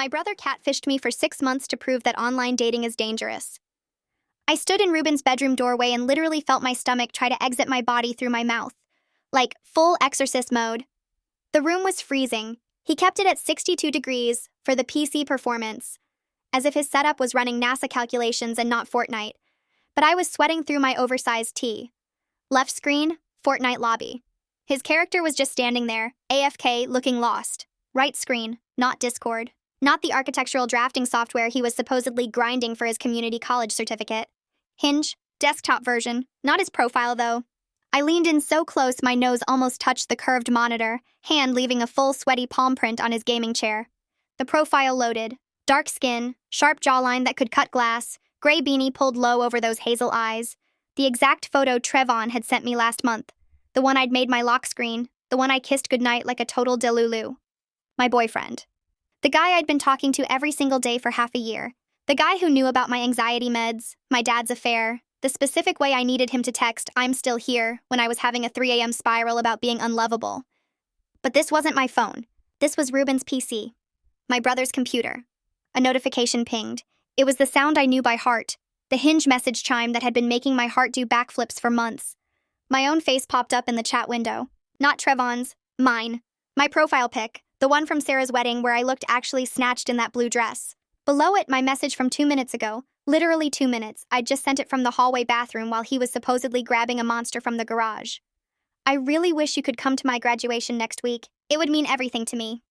My brother catfished me for 6 months to prove that online dating is dangerous. I stood in Ruben's bedroom doorway and literally felt my stomach try to exit my body through my mouth. Like, full exorcist mode. The room was freezing. He kept it at 62 degrees for the PC performance, as if his setup was running NASA calculations and not Fortnite. But I was sweating through my oversized tee. Left screen, Fortnite lobby. His character was just standing there, AFK, looking lost. Right screen, not Discord. Not the architectural drafting software he was supposedly grinding for his community college certificate. Hinge, desktop version, not his profile though. I leaned in so close my nose almost touched the curved monitor, hand leaving a full sweaty palm print on his gaming chair. The profile loaded. Dark skin, sharp jawline that could cut glass, gray beanie pulled low over those hazel eyes. The exact photo Trevon had sent me last month. The one I'd made my lock screen, the one I kissed goodnight like a total delulu. My boyfriend. The guy I'd been talking to every single day for half a year. The guy who knew about my anxiety meds, my dad's affair, the specific way I needed him to text "I'm still here" when I was having a 3 a.m. spiral about being unlovable. But this wasn't my phone. This was Ruben's PC. My brother's computer. A notification pinged. It was the sound I knew by heart, the Hinge message chime that had been making my heart do backflips for months. My own face popped up in the chat window. Not Trevon's, mine. My profile pic, the one from Sarah's wedding where I looked actually snatched in that blue dress. Below it, my message from 2 minutes ago. Literally 2 minutes. I'd just sent it from the hallway bathroom while he was supposedly grabbing a monster from the garage. I really wish you could come to my graduation next week. It would mean everything to me.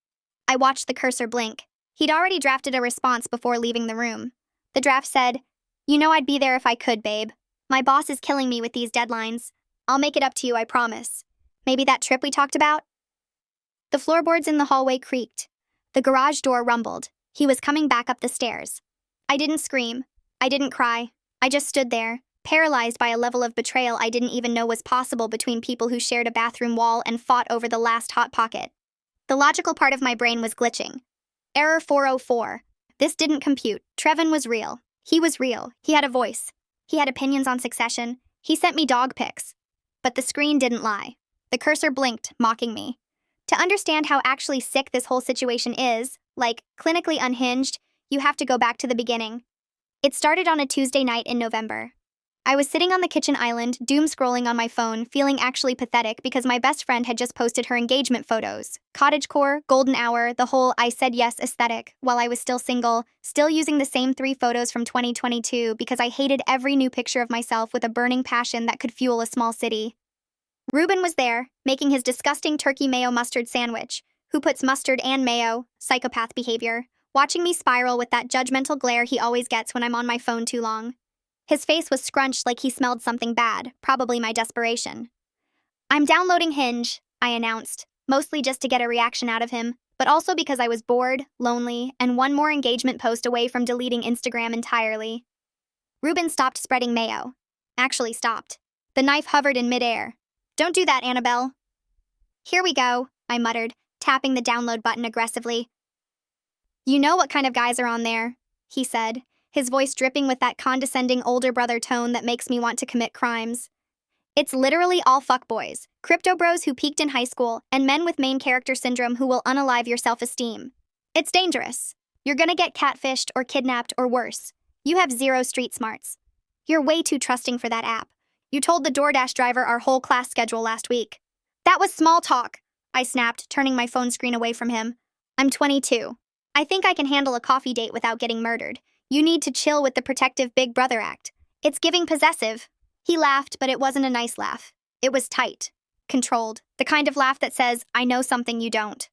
I watched the cursor blink. He'd already drafted a response before leaving the room. The draft said, "You know I'd be there if I could, babe. My boss is killing me with these deadlines. I'll make it up to you, I promise. Maybe that trip we talked about?" The floorboards in the hallway creaked. The garage door rumbled. He was coming back up the stairs. I didn't scream. I didn't cry. I just stood there, paralyzed by a level of betrayal I didn't even know was possible between people who shared a bathroom wall and fought over the last hot pocket. The logical part of my brain was glitching. Error 404. This didn't compute. Trevon was real. He was real. He had a voice. He had opinions on Succession. He sent me dog pics. But the screen didn't lie. The cursor blinked, mocking me. To understand how actually sick this whole situation is, like clinically unhinged, you have to go back to the beginning. It started on a Tuesday night in November. I was sitting on the kitchen island, doom scrolling on my phone, feeling actually pathetic because my best friend had just posted her engagement photos. Cottagecore, golden hour, the whole I said yes aesthetic, while I was still single, still using the same 3 photos from 2022 because I hated every new picture of myself with a burning passion that could fuel a small city. Ruben was there, making his disgusting turkey mayo mustard sandwich. Who puts mustard and mayo? Psychopath behavior. Watching me spiral with that judgmental glare he always gets when I'm on my phone too long. His face was scrunched like he smelled something bad, probably my desperation. "I'm downloading Hinge," I announced, mostly just to get a reaction out of him, but also because I was bored, lonely, and one more engagement post away from deleting Instagram entirely. Ruben stopped spreading mayo. Actually stopped. The knife hovered in midair. "Don't do that, Annabelle." "Here we go," I muttered, tapping the download button aggressively. "You know what kind of guys are on there," he said, his voice dripping with that condescending older brother tone that makes me want to commit crimes. "It's literally all fuckboys, crypto bros who peaked in high school, and men with main character syndrome who will unalive your self-esteem. It's dangerous. You're gonna get catfished or kidnapped or worse. You have 0 street smarts. You're way too trusting for that app. You told the DoorDash driver our whole class schedule last week." "That was small talk," I snapped, turning my phone screen away from him. "I'm 22. I think I can handle a coffee date without getting murdered. You need to chill with the protective big brother act. It's giving possessive." He laughed, but it wasn't a nice laugh. It was tight, controlled, the kind of laugh that says, "I know something you don't."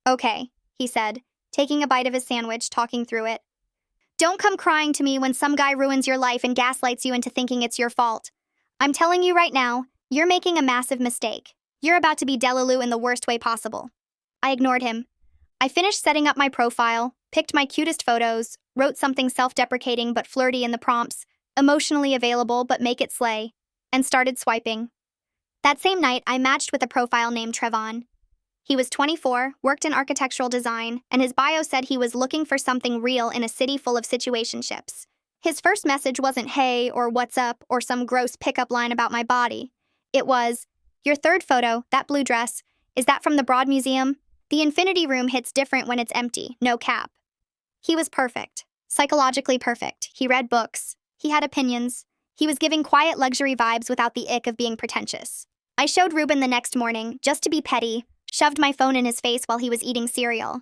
"Okay," he said, taking a bite of his sandwich, talking through it. "Don't come crying to me when some guy ruins your life and gaslights you into thinking it's your fault. I'm telling you right now, you're making a massive mistake. You're about to be Delulu in the worst way possible." I ignored him. I finished setting up my profile, picked my cutest photos, wrote something self-deprecating but flirty in the prompts, emotionally available but make it slay, and started swiping. That same night, I matched with a profile named Trevon. He was 24, worked in architectural design, and his bio said he was looking for something real in a city full of situationships. His first message wasn't "hey" or "what's up" or some gross pickup line about my body. It was, "Your third photo, that blue dress, is that from the Broad Museum? The Infinity Room hits different when it's empty, no cap." He was perfect. Psychologically perfect. He read books. He had opinions. He was giving quiet luxury vibes without the ick of being pretentious. I showed Ruben the next morning, just to be petty, shoved my phone in his face while he was eating cereal.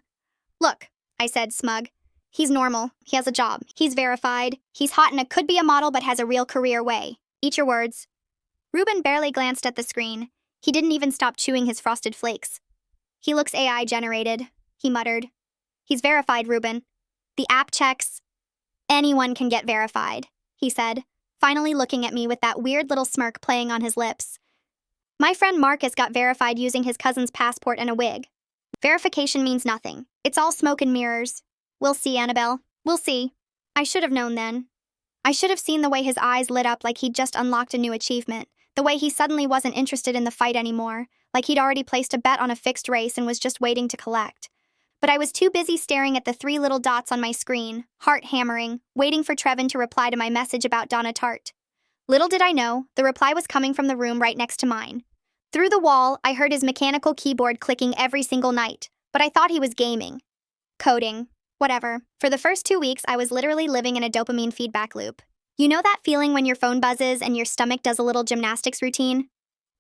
Look, I said, smug. He's normal. He has a job. He's verified. He's hot and could be a model but has a real career way. Eat your words. Ruben barely glanced at the screen. He didn't even stop chewing his frosted flakes. He looks AI generated, he muttered. He's verified, Ruben. The app checks. Anyone can get verified, he said, finally looking at me with that weird little smirk playing on his lips. My friend Marcus got verified using his cousin's passport and a wig. Verification means nothing. It's all smoke and mirrors. We'll see, Annabelle. We'll see. I should have known then. I should have seen the way his eyes lit up like he'd just unlocked a new achievement, the way he suddenly wasn't interested in the fight anymore, like he'd already placed a bet on a fixed race and was just waiting to collect. But I was too busy staring at the 3 little dots on my screen, heart hammering, waiting for Trevin to reply to my message about Donna Tart. Little did I know, the reply was coming from the room right next to mine. Through the wall, I heard his mechanical keyboard clicking every single night, but I thought he was gaming. Coding. Whatever. For the first 2 weeks, I was literally living in a dopamine feedback loop. You know that feeling when your phone buzzes and your stomach does a little gymnastics routine?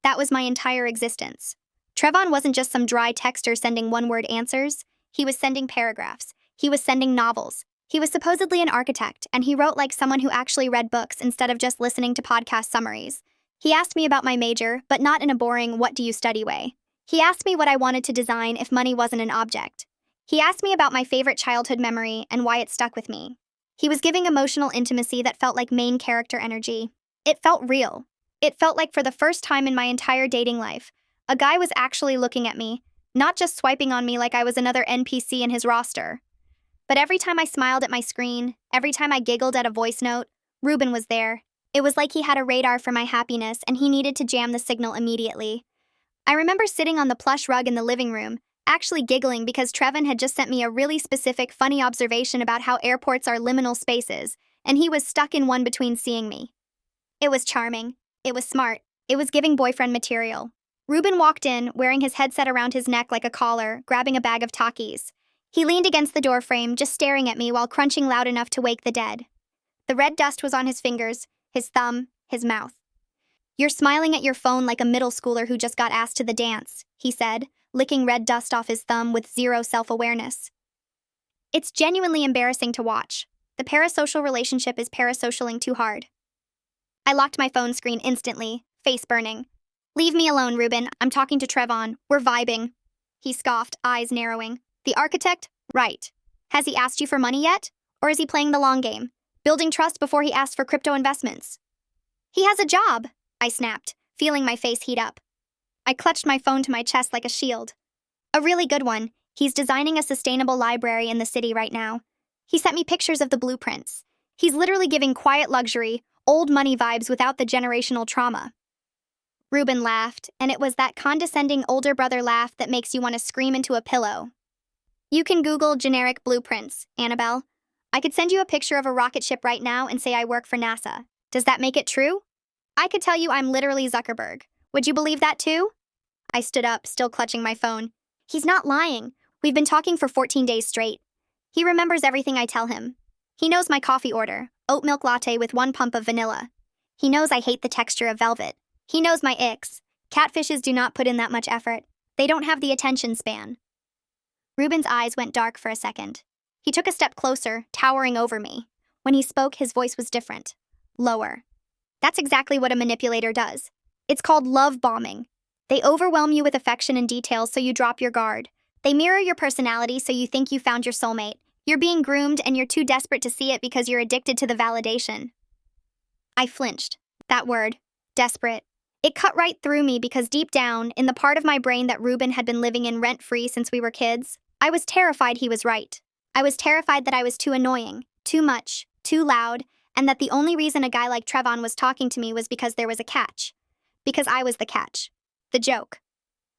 That was my entire existence. Trevon wasn't just some dry texter sending one-word answers. He was sending paragraphs. He was sending novels. He was supposedly an architect, and he wrote like someone who actually read books instead of just listening to podcast summaries. He asked me about my major, but not in a boring, what do you study way. He asked me what I wanted to design if money wasn't an object. He asked me about my favorite childhood memory and why it stuck with me. He was giving emotional intimacy that felt like main character energy. It felt real. It felt like for the first time in my entire dating life, a guy was actually looking at me, not just swiping on me like I was another NPC in his roster. But every time I smiled at my screen, every time I giggled at a voice note, Ruben was there. It was like he had a radar for my happiness and he needed to jam the signal immediately. I remember sitting on the plush rug in the living room, actually giggling because Trevin had just sent me a really specific, funny observation about how airports are liminal spaces, and he was stuck in one between seeing me. It was charming. It was smart. It was giving boyfriend material. Ruben walked in, wearing his headset around his neck like a collar, grabbing a bag of Takis. He leaned against the doorframe, just staring at me while crunching loud enough to wake the dead. The red dust was on his fingers, his thumb, his mouth. You're smiling at your phone like a middle schooler who just got asked to the dance, he said, licking red dust off his thumb with zero self-awareness. It's genuinely embarrassing to watch. The parasocial relationship is parasocialing too hard. I locked my phone screen instantly, face burning. Leave me alone, Ruben. I'm talking to Trevon. We're vibing. He scoffed, eyes narrowing. The architect? Right. Has he asked you for money yet? Or is he playing the long game? Building trust before he asks for crypto investments? He has a job, I snapped, feeling my face heat up. I clutched my phone to my chest like a shield. A really good one. He's designing a sustainable library in the city right now. He sent me pictures of the blueprints. He's literally giving quiet luxury, old money vibes without the generational trauma. Ruben laughed, and it was that condescending older brother laugh that makes you want to scream into a pillow. You can Google generic blueprints, Annabelle. I could send you a picture of a rocket ship right now and say I work for NASA. Does that make it true? I could tell you I'm literally Zuckerberg. Would you believe that too? I stood up, still clutching my phone. He's not lying. We've been talking for 14 days straight. He remembers everything I tell him. He knows my coffee order, oat milk latte with 1 pump of vanilla. He knows I hate the texture of velvet. He knows my icks. Catfishes do not put in that much effort. They don't have the attention span. Ruben's eyes went dark for a second. He took a step closer, towering over me. When he spoke, his voice was different. Lower. That's exactly what a manipulator does. It's called love bombing. They overwhelm you with affection and details so you drop your guard. They mirror your personality so you think you found your soulmate. You're being groomed and you're too desperate to see it because you're addicted to the validation. I flinched. That word, desperate. It cut right through me because deep down, in the part of my brain that Ruben had been living in rent-free since we were kids, I was terrified he was right. I was terrified that I was too annoying, too much, too loud, and that the only reason a guy like Trevon was talking to me was because there was a catch. Because I was the catch. The joke.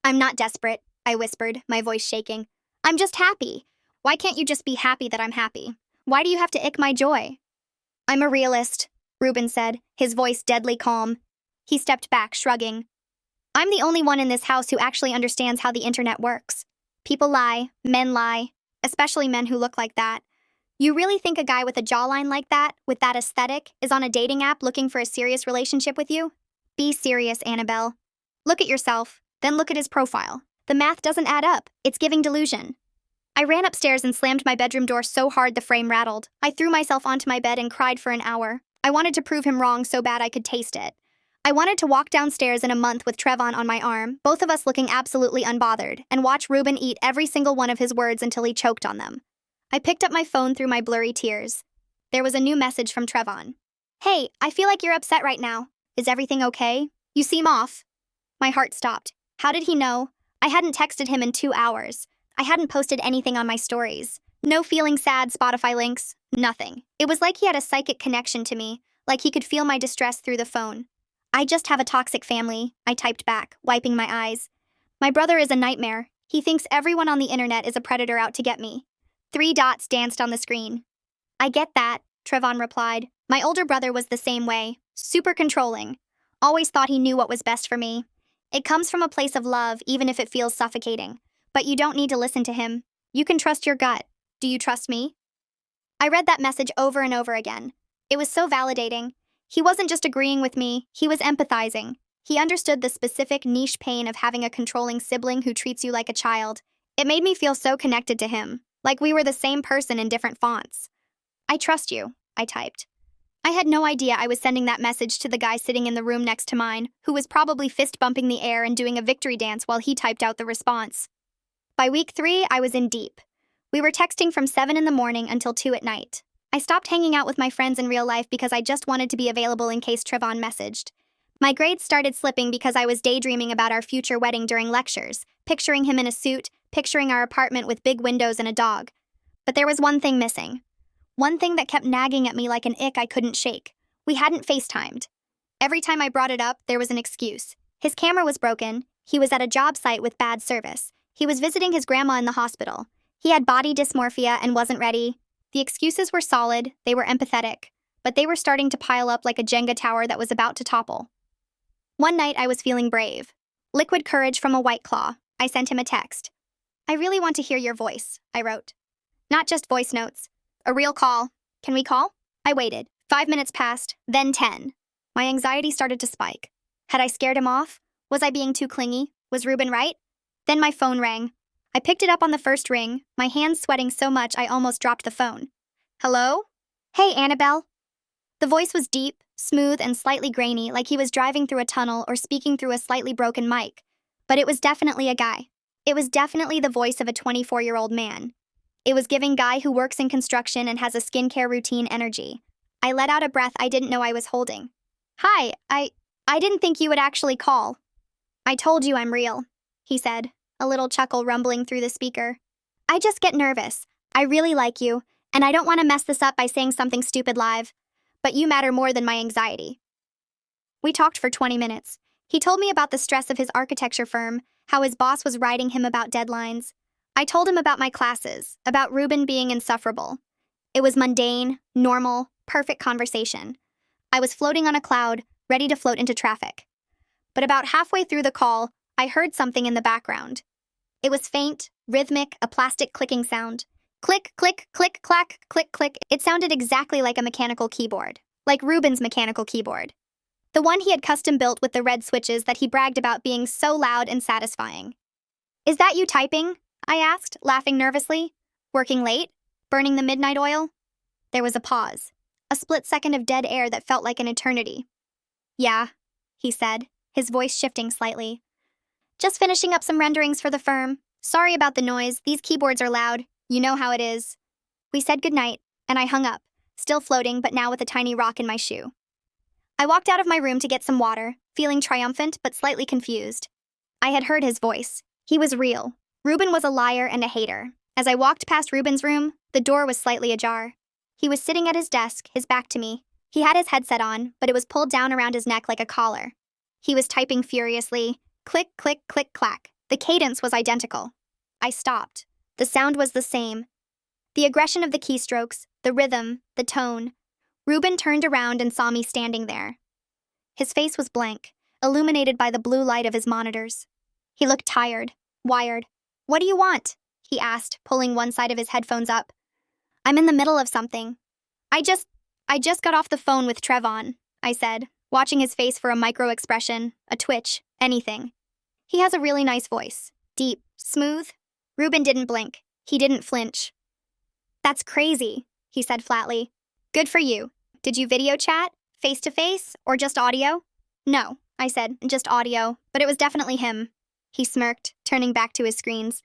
I'm not desperate, I whispered, my voice shaking. I'm just happy. Why can't you just be happy that I'm happy? Why do you have to ick my joy? I'm a realist, Ruben said, his voice deadly calm. He stepped back, shrugging. I'm the only one in this house who actually understands how the internet works. People lie, men lie, especially men who look like that. You really think a guy with a jawline like that, with that aesthetic, is on a dating app looking for a serious relationship with you? Be serious, Annabelle. Look at yourself, then look at his profile. The math doesn't add up. It's giving delusion. I ran upstairs and slammed my bedroom door so hard the frame rattled. I threw myself onto my bed and cried for an hour. I wanted to prove him wrong so bad I could taste it. I wanted to walk downstairs in a month with Trevon on my arm, both of us looking absolutely unbothered, and watch Ruben eat every single one of his words until he choked on them. I picked up my phone through my blurry tears. There was a new message from Trevon. Hey, I feel like you're upset right now. Is everything okay? You seem off. My heart stopped. How did he know? I hadn't texted him in 2 hours. I hadn't posted anything on my stories. No feeling sad Spotify links. Nothing. It was like he had a psychic connection to me, like he could feel my distress through the phone. I just have a toxic family, I typed back, wiping my eyes. My brother is a nightmare. He thinks everyone on the internet is a predator out to get me. 3 dots danced on the screen. I get that, Trevon replied. My older brother was the same way. Super controlling. Always thought he knew what was best for me. It comes from a place of love, even if it feels suffocating. But you don't need to listen to him. You can trust your gut. Do you trust me? I read that message over and over again. It was so validating. He wasn't just agreeing with me, he was empathizing. He understood the specific niche pain of having a controlling sibling who treats you like a child. It made me feel so connected to him, like we were the same person in different fonts. I trust you, I typed. I had no idea I was sending that message to the guy sitting in the room next to mine, who was probably fist-bumping the air and doing a victory dance while he typed out the response. By week 3, I was in deep. We were texting from 7 in the morning until 2 at night. I stopped hanging out with my friends in real life because I just wanted to be available in case Trevon messaged. My grades started slipping because I was daydreaming about our future wedding during lectures, picturing him in a suit, picturing our apartment with big windows and a dog. But there was one thing missing. One thing that kept nagging at me like an ick I couldn't shake. We hadn't FaceTimed. Every time I brought it up, there was an excuse. His camera was broken, he was at a job site with bad service, he was visiting his grandma in the hospital, he had body dysmorphia and wasn't ready. The excuses were solid, they were empathetic, but they were starting to pile up like a Jenga tower that was about to topple. One night I was feeling brave. Liquid courage from a White Claw. I sent him a text. I really want to hear your voice, I wrote. Not just voice notes. A real call. Can we call? I waited. 5 minutes passed, then 10. My anxiety started to spike. Had I scared him off? Was I being too clingy? Was Ruben right? Then my phone rang. I picked it up on the first ring, my hands sweating so much I almost dropped the phone. Hello? Hey, Annabelle. The voice was deep, smooth, and slightly grainy, like he was driving through a tunnel or speaking through a slightly broken mic. But it was definitely a guy. It was definitely the voice of a 24-year-old man. It was giving guy who works in construction and has a skincare routine energy. I let out a breath I didn't know I was holding. Hi, I didn't think you would actually call. I told you I'm real, he said, a little chuckle rumbling through the speaker. I just get nervous. I really like you, and I don't want to mess this up by saying something stupid live. But you matter more than my anxiety. We talked for 20 minutes. He told me about the stress of his architecture firm, how his boss was writing him about deadlines. I told him about my classes, about Ruben being insufferable. It was mundane, normal, perfect conversation. I was floating on a cloud, ready to float into traffic. But about halfway through the call, I heard something in the background. It was faint, rhythmic, a plastic clicking sound. Click, click, click, clack, click, click. It sounded exactly like a mechanical keyboard, like Ruben's mechanical keyboard. The one he had custom built with the red switches that he bragged about being so loud and satisfying. Is that you typing? I asked, laughing nervously. Working late? Burning the midnight oil? There was a pause, a split second of dead air that felt like an eternity. Yeah, he said, his voice shifting slightly. Just finishing up some renderings for the firm. Sorry about the noise, these keyboards are loud. You know how it is. We said goodnight, and I hung up, still floating but now with a tiny rock in my shoe. I walked out of my room to get some water, feeling triumphant but slightly confused. I had heard his voice. He was real. Ruben was a liar and a hater. As I walked past Ruben's room, the door was slightly ajar. He was sitting at his desk, his back to me. He had his headset on, but it was pulled down around his neck like a collar. He was typing furiously. Click, click, click, clack. The cadence was identical. I stopped. The sound was the same. The aggression of the keystrokes, the rhythm, the tone. Ruben turned around and saw me standing there. His face was blank, illuminated by the blue light of his monitors. He looked tired, wired. What do you want? He asked, pulling one side of his headphones up. I'm in the middle of something. I just got off the phone with Trevon, I said, watching his face for a micro expression, a twitch, anything. He has a really nice voice. Deep, smooth. Ruben didn't blink. He didn't flinch. That's crazy, he said flatly. Good for you. Did you video chat? Face to face? Or just audio? No, I said, just audio, but it was definitely him. He smirked, turning back to his screens.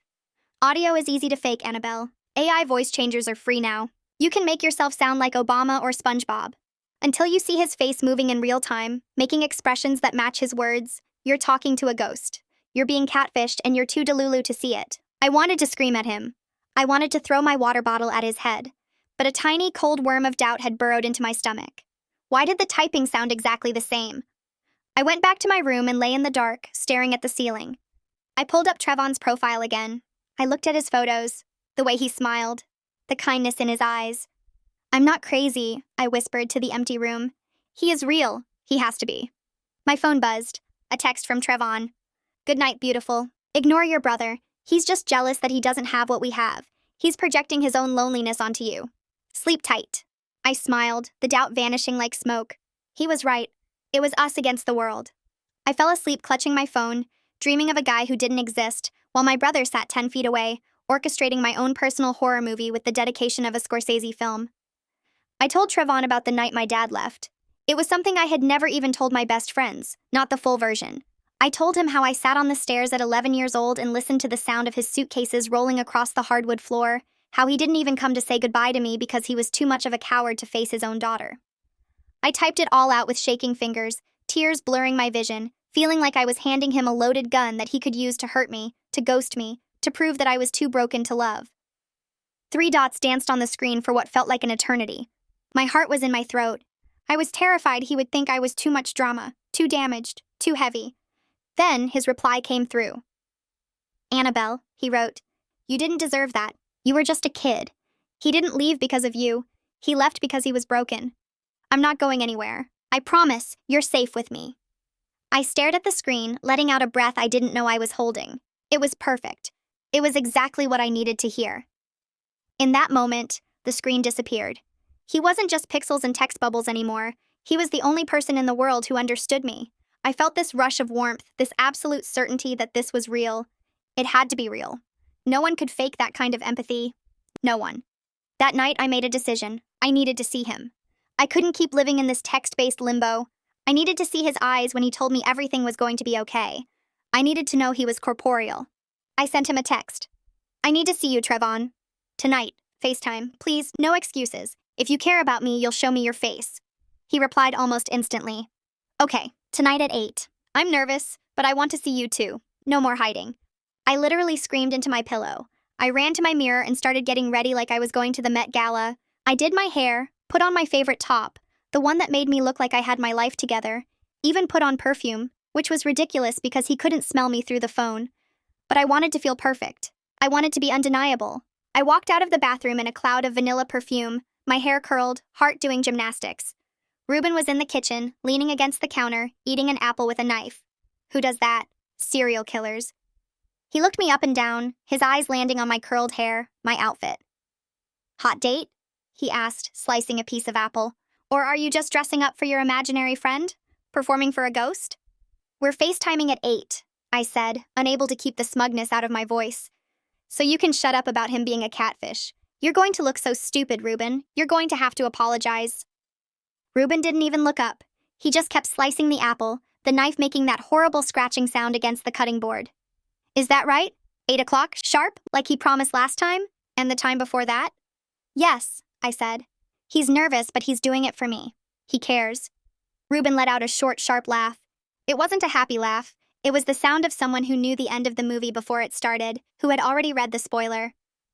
Audio is easy to fake, Annabelle. AI voice changers are free now. You can make yourself sound like Obama or SpongeBob. Until you see his face moving in real time, making expressions that match his words, you're talking to a ghost. You're being catfished and you're too delulu to see it. I wanted to scream at him. I wanted to throw my water bottle at his head. But a tiny cold worm of doubt had burrowed into my stomach. Why did the typing sound exactly the same? I went back to my room and lay in the dark, staring at the ceiling. I pulled up Trevon's profile again. I looked at his photos, the way he smiled, the kindness in his eyes. I'm not crazy, I whispered to the empty room. He is real. He has to be. My phone buzzed. A text from Trevon. Good night, beautiful. Ignore your brother. He's just jealous that he doesn't have what we have. He's projecting his own loneliness onto you. Sleep tight. I smiled, the doubt vanishing like smoke. He was right. It was us against the world. I fell asleep clutching my phone, dreaming of a guy who didn't exist, while my brother sat 10 feet away, orchestrating my own personal horror movie with the dedication of a Scorsese film. I told Trevon about the night my dad left. It was something I had never even told my best friends, not the full version. I told him how I sat on the stairs at 11 years old and listened to the sound of his suitcases rolling across the hardwood floor, how he didn't even come to say goodbye to me because he was too much of a coward to face his own daughter. I typed it all out with shaking fingers, tears blurring my vision, feeling like I was handing him a loaded gun that he could use to hurt me, to ghost me, to prove that I was too broken to love. 3 dots danced on the screen for what felt like an eternity. My heart was in my throat. I was terrified he would think I was too much drama, too damaged, too heavy. Then his reply came through. Annabelle, he wrote, you didn't deserve that. You were just a kid. He didn't leave because of you. He left because he was broken. I'm not going anywhere. I promise you're safe with me. I stared at the screen, letting out a breath I didn't know I was holding. It was perfect. It was exactly what I needed to hear. In that moment, the screen disappeared. He wasn't just pixels and text bubbles anymore. He was the only person in the world who understood me. I felt this rush of warmth, this absolute certainty that this was real. It had to be real. No one could fake that kind of empathy. No one. That night, I made a decision. I needed to see him. I couldn't keep living in this text-based limbo. I needed to see his eyes when he told me everything was going to be okay. I needed to know he was corporeal. I sent him a text. I need to see you, Trevon. Tonight. FaceTime. Please, no excuses. If you care about me, you'll show me your face. He replied almost instantly. Okay, tonight at 8. I'm nervous, but I want to see you too. No more hiding. I literally screamed into my pillow. I ran to my mirror and started getting ready like I was going to the Met Gala. I did my hair, put on my favorite top, the one that made me look like I had my life together, even put on perfume, which was ridiculous because he couldn't smell me through the phone. But I wanted to feel perfect. I wanted to be undeniable. I walked out of the bathroom in a cloud of vanilla perfume, my hair curled, heart doing gymnastics. Ruben was in the kitchen, leaning against the counter, eating an apple with a knife. Who does that? Serial killers. He looked me up and down, his eyes landing on my curled hair, my outfit. Hot date? He asked, slicing a piece of apple. Or are you just dressing up for your imaginary friend? Performing for a ghost? We're FaceTiming at 8, I said, unable to keep the smugness out of my voice. So you can shut up about him being a catfish. You're going to look so stupid, Ruben. You're going to have to apologize. Ruben didn't even look up. He just kept slicing the apple, the knife making that horrible scratching sound against the cutting board. Is that right? 8 o'clock, sharp, like he promised last time? And the time before that? Yes, I said. He's nervous, but he's doing it for me. He cares. Ruben let out a short, sharp laugh. It wasn't a happy laugh. It was the sound of someone who knew the end of the movie before it started, who had already read the spoiler.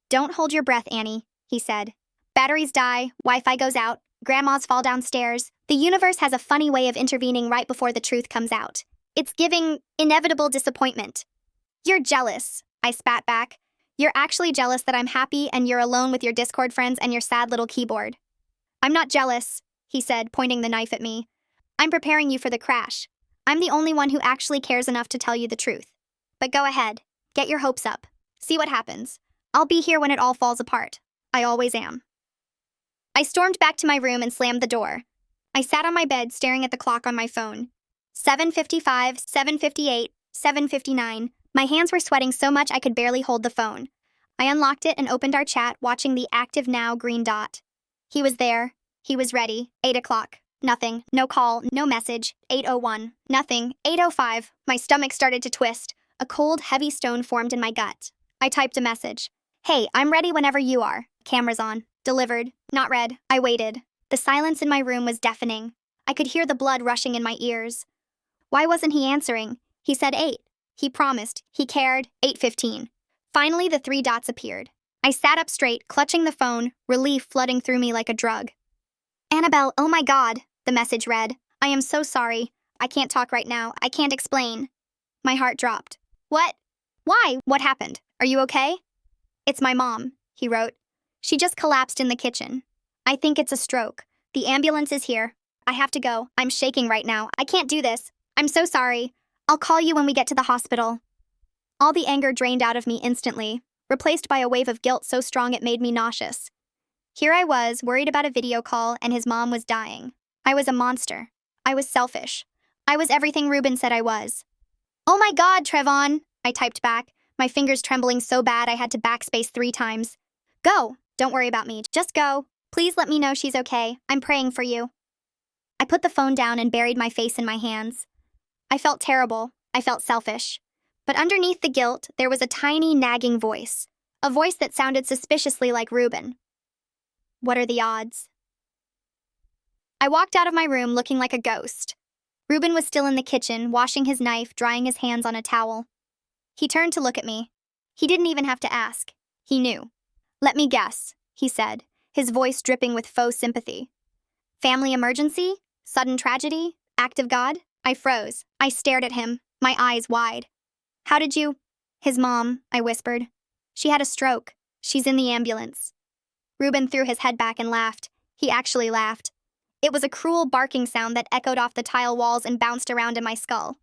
Don't hold your breath, Annie, he said. Batteries die, Wi-Fi goes out, grandmas fall downstairs. The universe has a funny way of intervening right before the truth comes out. It's giving inevitable disappointment. You're jealous, I spat back. You're actually jealous that I'm happy and you're alone with your Discord friends and your sad little keyboard. I'm not jealous, he said, pointing the knife at me. I'm preparing you for the crash. I'm the only one who actually cares enough to tell you the truth. But go ahead. Get your hopes up. See what happens. I'll be here when it all falls apart. I always am. I stormed back to my room and slammed the door. I sat on my bed staring at the clock on my phone. 7:55, 7:58, 7:59. My hands were sweating so much I could barely hold the phone. I unlocked it and opened our chat, watching the active now green dot. He was there. He was ready. 8 o'clock. Nothing. No call. No message. 8:01. Nothing. 8:05. My stomach started to twist. A cold, heavy stone formed in my gut. I typed a message. Hey, I'm ready whenever you are. Camera's on. Delivered. Not read. I waited. The silence in my room was deafening. I could hear the blood rushing in my ears. Why wasn't he answering? He said 8. He promised. He cared. 8:15. Finally, the 3 dots appeared. I sat up straight, clutching the phone, relief flooding through me like a drug. Annabelle, oh my God, the message read. I am so sorry. I can't talk right now. I can't explain. My heart dropped. What? Why? What happened? Are you okay? It's my mom, he wrote. She just collapsed in the kitchen. I think it's a stroke. The ambulance is here. I have to go. I'm shaking right now. I can't do this. I'm so sorry. I'll call you when we get to the hospital. All the anger drained out of me instantly, replaced by a wave of guilt so strong it made me nauseous. Here I was, worried about a video call, and his mom was dying. I was a monster. I was selfish. I was everything Ruben said I was. Oh my God, Trevon, I typed back, my fingers trembling so bad I had to backspace 3 times. Go. Don't worry about me. Just go. Please let me know she's okay. I'm praying for you. I put the phone down and buried my face in my hands. I felt terrible. I felt selfish. But underneath the guilt, there was a tiny, nagging voice. A voice that sounded suspiciously like Ruben. What are the odds? I walked out of my room looking like a ghost. Ruben was still in the kitchen, washing his knife, drying his hands on a towel. He turned to look at me. He didn't even have to ask. He knew. Let me guess, he said, his voice dripping with faux sympathy. Family emergency? Sudden tragedy? Act of God? I froze. I stared at him, my eyes wide. How did you? His mom, I whispered. She had a stroke. She's in the ambulance. Ruben threw his head back and laughed. He actually laughed. It was a cruel barking sound that echoed off the tile walls and bounced around in my skull.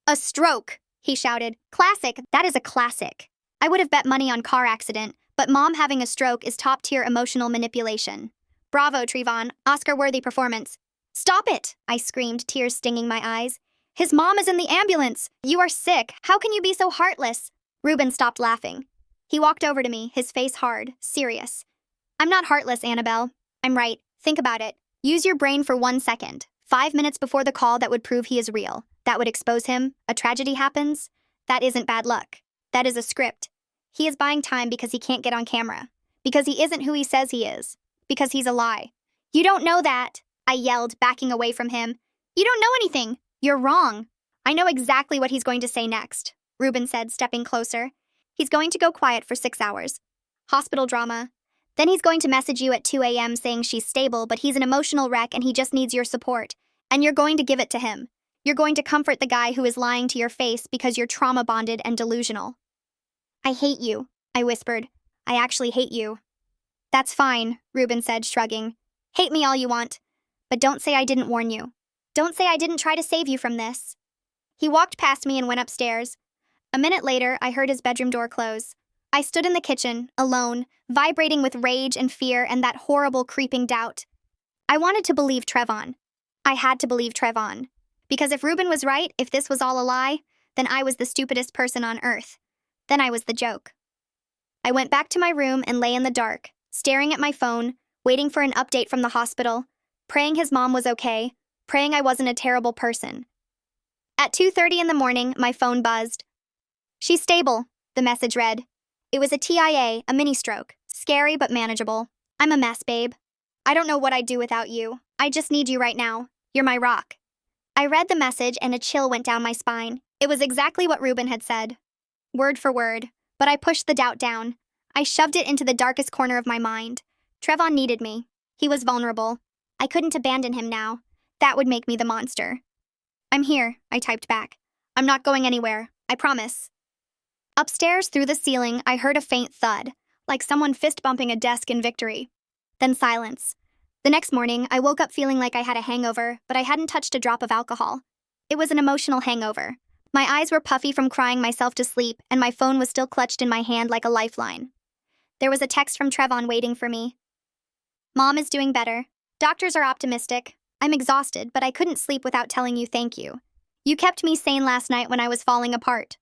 A stroke, he shouted. Classic, that is a classic. I would have bet money on car accident, but mom having a stroke is top-tier emotional manipulation. Bravo, Trevon, Oscar-worthy performance. Stop it, I screamed, tears stinging my eyes. His mom is in the ambulance. You are sick. How can you be so heartless? Ruben stopped laughing. He walked over to me, his face hard, serious. I'm not heartless, Annabelle. I'm right. Think about it. Use your brain for 1 second. 5 minutes before the call that would prove he is real. That would expose him. A tragedy happens. That isn't bad luck. That is a script. He is buying time because he can't get on camera. Because he isn't who he says he is. Because he's a lie. You don't know that, I yelled, backing away from him. You don't know anything. You're wrong. I know exactly what he's going to say next, Ruben said, stepping closer. He's going to go quiet for 6 hours. Hospital drama. Then he's going to message you at 2 a.m. saying she's stable, but he's an emotional wreck and he just needs your support. And you're going to give it to him. You're going to comfort the guy who is lying to your face because you're trauma-bonded and delusional. I hate you, I whispered. I actually hate you. That's fine, Ruben said, shrugging. Hate me all you want. But don't say I didn't warn you. Don't say I didn't try to save you from this. He walked past me and went upstairs. A minute later, I heard his bedroom door close. I stood in the kitchen, alone, vibrating with rage and fear and that horrible creeping doubt. I wanted to believe Trevon. I had to believe Trevon. Because if Ruben was right, if this was all a lie, then I was the stupidest person on earth. Then I was the joke. I went back to my room and lay in the dark, staring at my phone, waiting for an update from the hospital, praying his mom was okay, praying I wasn't a terrible person. At 2:30 in the morning, my phone buzzed. She's stable, the message read. It was a TIA, a mini-stroke. Scary but manageable. I'm a mess, babe. I don't know what I'd do without you. I just need you right now. You're my rock. I read the message and a chill went down my spine. It was exactly what Ruben had said. Word for word. But I pushed the doubt down. I shoved it into the darkest corner of my mind. Trevon needed me. He was vulnerable. I couldn't abandon him now. That would make me the monster. I'm here, I typed back. I'm not going anywhere. I promise. Upstairs, through the ceiling, I heard a faint thud, like someone fist-bumping a desk in victory. Then silence. The next morning, I woke up feeling like I had a hangover, but I hadn't touched a drop of alcohol. It was an emotional hangover. My eyes were puffy from crying myself to sleep, and my phone was still clutched in my hand like a lifeline. There was a text from Trevon waiting for me. Mom is doing better. Doctors are optimistic. I'm exhausted, but I couldn't sleep without telling you thank you. You kept me sane last night when I was falling apart.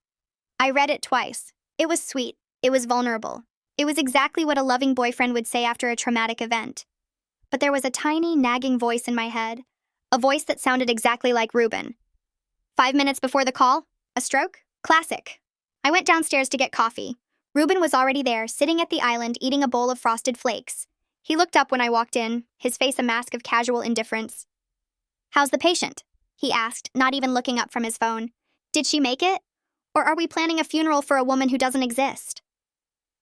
I read it twice. It was sweet. It was vulnerable. It was exactly what a loving boyfriend would say after a traumatic event. But there was a tiny, nagging voice in my head. A voice that sounded exactly like Ruben. 5 minutes before the call? A stroke? Classic. I went downstairs to get coffee. Ruben was already there, sitting at the island, eating a bowl of frosted flakes. He looked up when I walked in, his face a mask of casual indifference. "How's the patient?" he asked, not even looking up from his phone. "Did she make it? Or are we planning a funeral for a woman who doesn't exist?"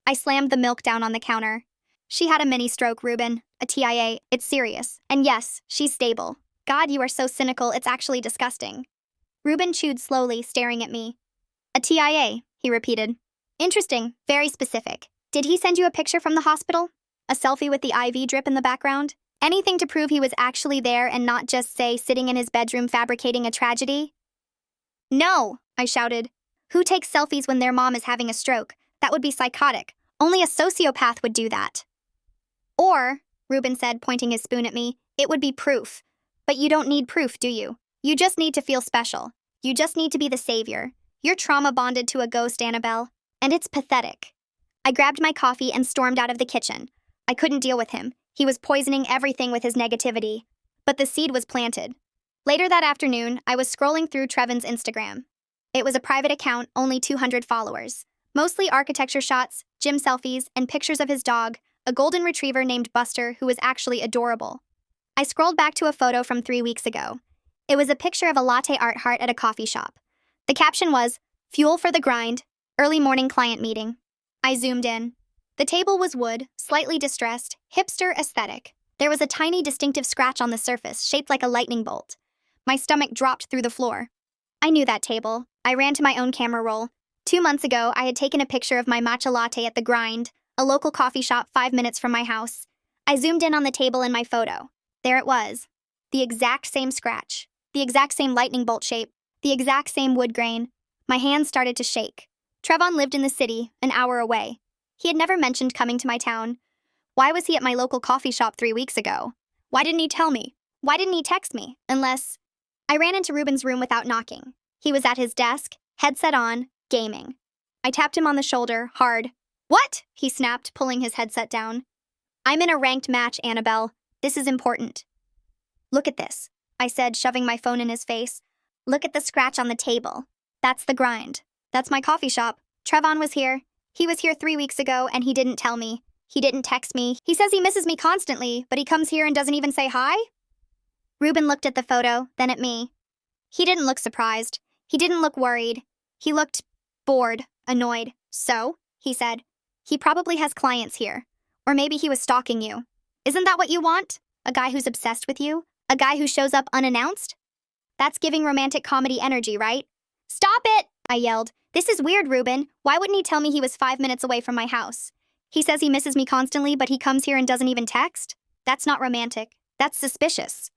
I slammed the milk down on the counter. "She had a mini stroke, Ruben. A TIA. It's serious. And yes, she's stable." God, you are so cynical, it's actually disgusting. Ruben chewed slowly, staring at me. "A TIA," he repeated. "Interesting, very specific. Did he send you a picture from the hospital? A selfie with the IV drip in the background? Anything to prove he was actually there and not just, say, sitting in his bedroom fabricating a tragedy?" "No," I shouted. "Who takes selfies when their mom is having a stroke? That would be psychotic. Only a sociopath would do that." "Or," Ruben said, pointing his spoon at me, "it would be proof. But you don't need proof, do you? You just need to feel special. You just need to be the savior. You're trauma bonded to a ghost, Annabelle. And it's pathetic." I grabbed my coffee and stormed out of the kitchen. I couldn't deal with him. He was poisoning everything with his negativity. But the seed was planted. Later that afternoon, I was scrolling through Trevin's Instagram. It was a private account, only 200 followers. Mostly architecture shots, gym selfies, and pictures of his dog, a golden retriever named Buster who was actually adorable. I scrolled back to a photo from 3 weeks ago. It was a picture of a latte art heart at a coffee shop. The caption was, "Fuel for the grind, early morning client meeting." I zoomed in. The table was wood, slightly distressed, hipster aesthetic. There was a tiny distinctive scratch on the surface, shaped like a lightning bolt. My stomach dropped through the floor. I knew that table. I ran to my own camera roll. 2 months ago, I had taken a picture of my matcha latte at The Grind, a local coffee shop 5 minutes from my house. I zoomed in on the table in my photo. There it was. The exact same scratch. The exact same lightning bolt shape. The exact same wood grain. My hands started to shake. Trevon lived in the city, an hour away. He had never mentioned coming to my town. Why was he at my local coffee shop 3 weeks ago? Why didn't he tell me? Why didn't he text me? Unless... I ran into Ruben's room without knocking. He was at his desk, headset on, gaming. I tapped him on the shoulder, hard. "What?" he snapped, pulling his headset down. "I'm in a ranked match, Annabelle. This is important." "Look at this," I said, shoving my phone in his face. "Look at the scratch on the table. That's The Grind. That's my coffee shop. Trevon was here. He was here 3 weeks ago, and he didn't tell me. He didn't text me. He says he misses me constantly, but he comes here and doesn't even say hi?" Ruben looked at the photo, then at me. He didn't look surprised. He didn't look worried. He looked bored, annoyed. "So?" he said. "He probably has clients here. Or maybe he was stalking you. Isn't that what you want? A guy who's obsessed with you? A guy who shows up unannounced? That's giving romantic comedy energy, right?" "Stop it!" I yelled. "This is weird, Ruben. Why wouldn't he tell me he was 5 minutes away from my house? He says he misses me constantly, but he comes here and doesn't even text? That's not romantic. That's suspicious."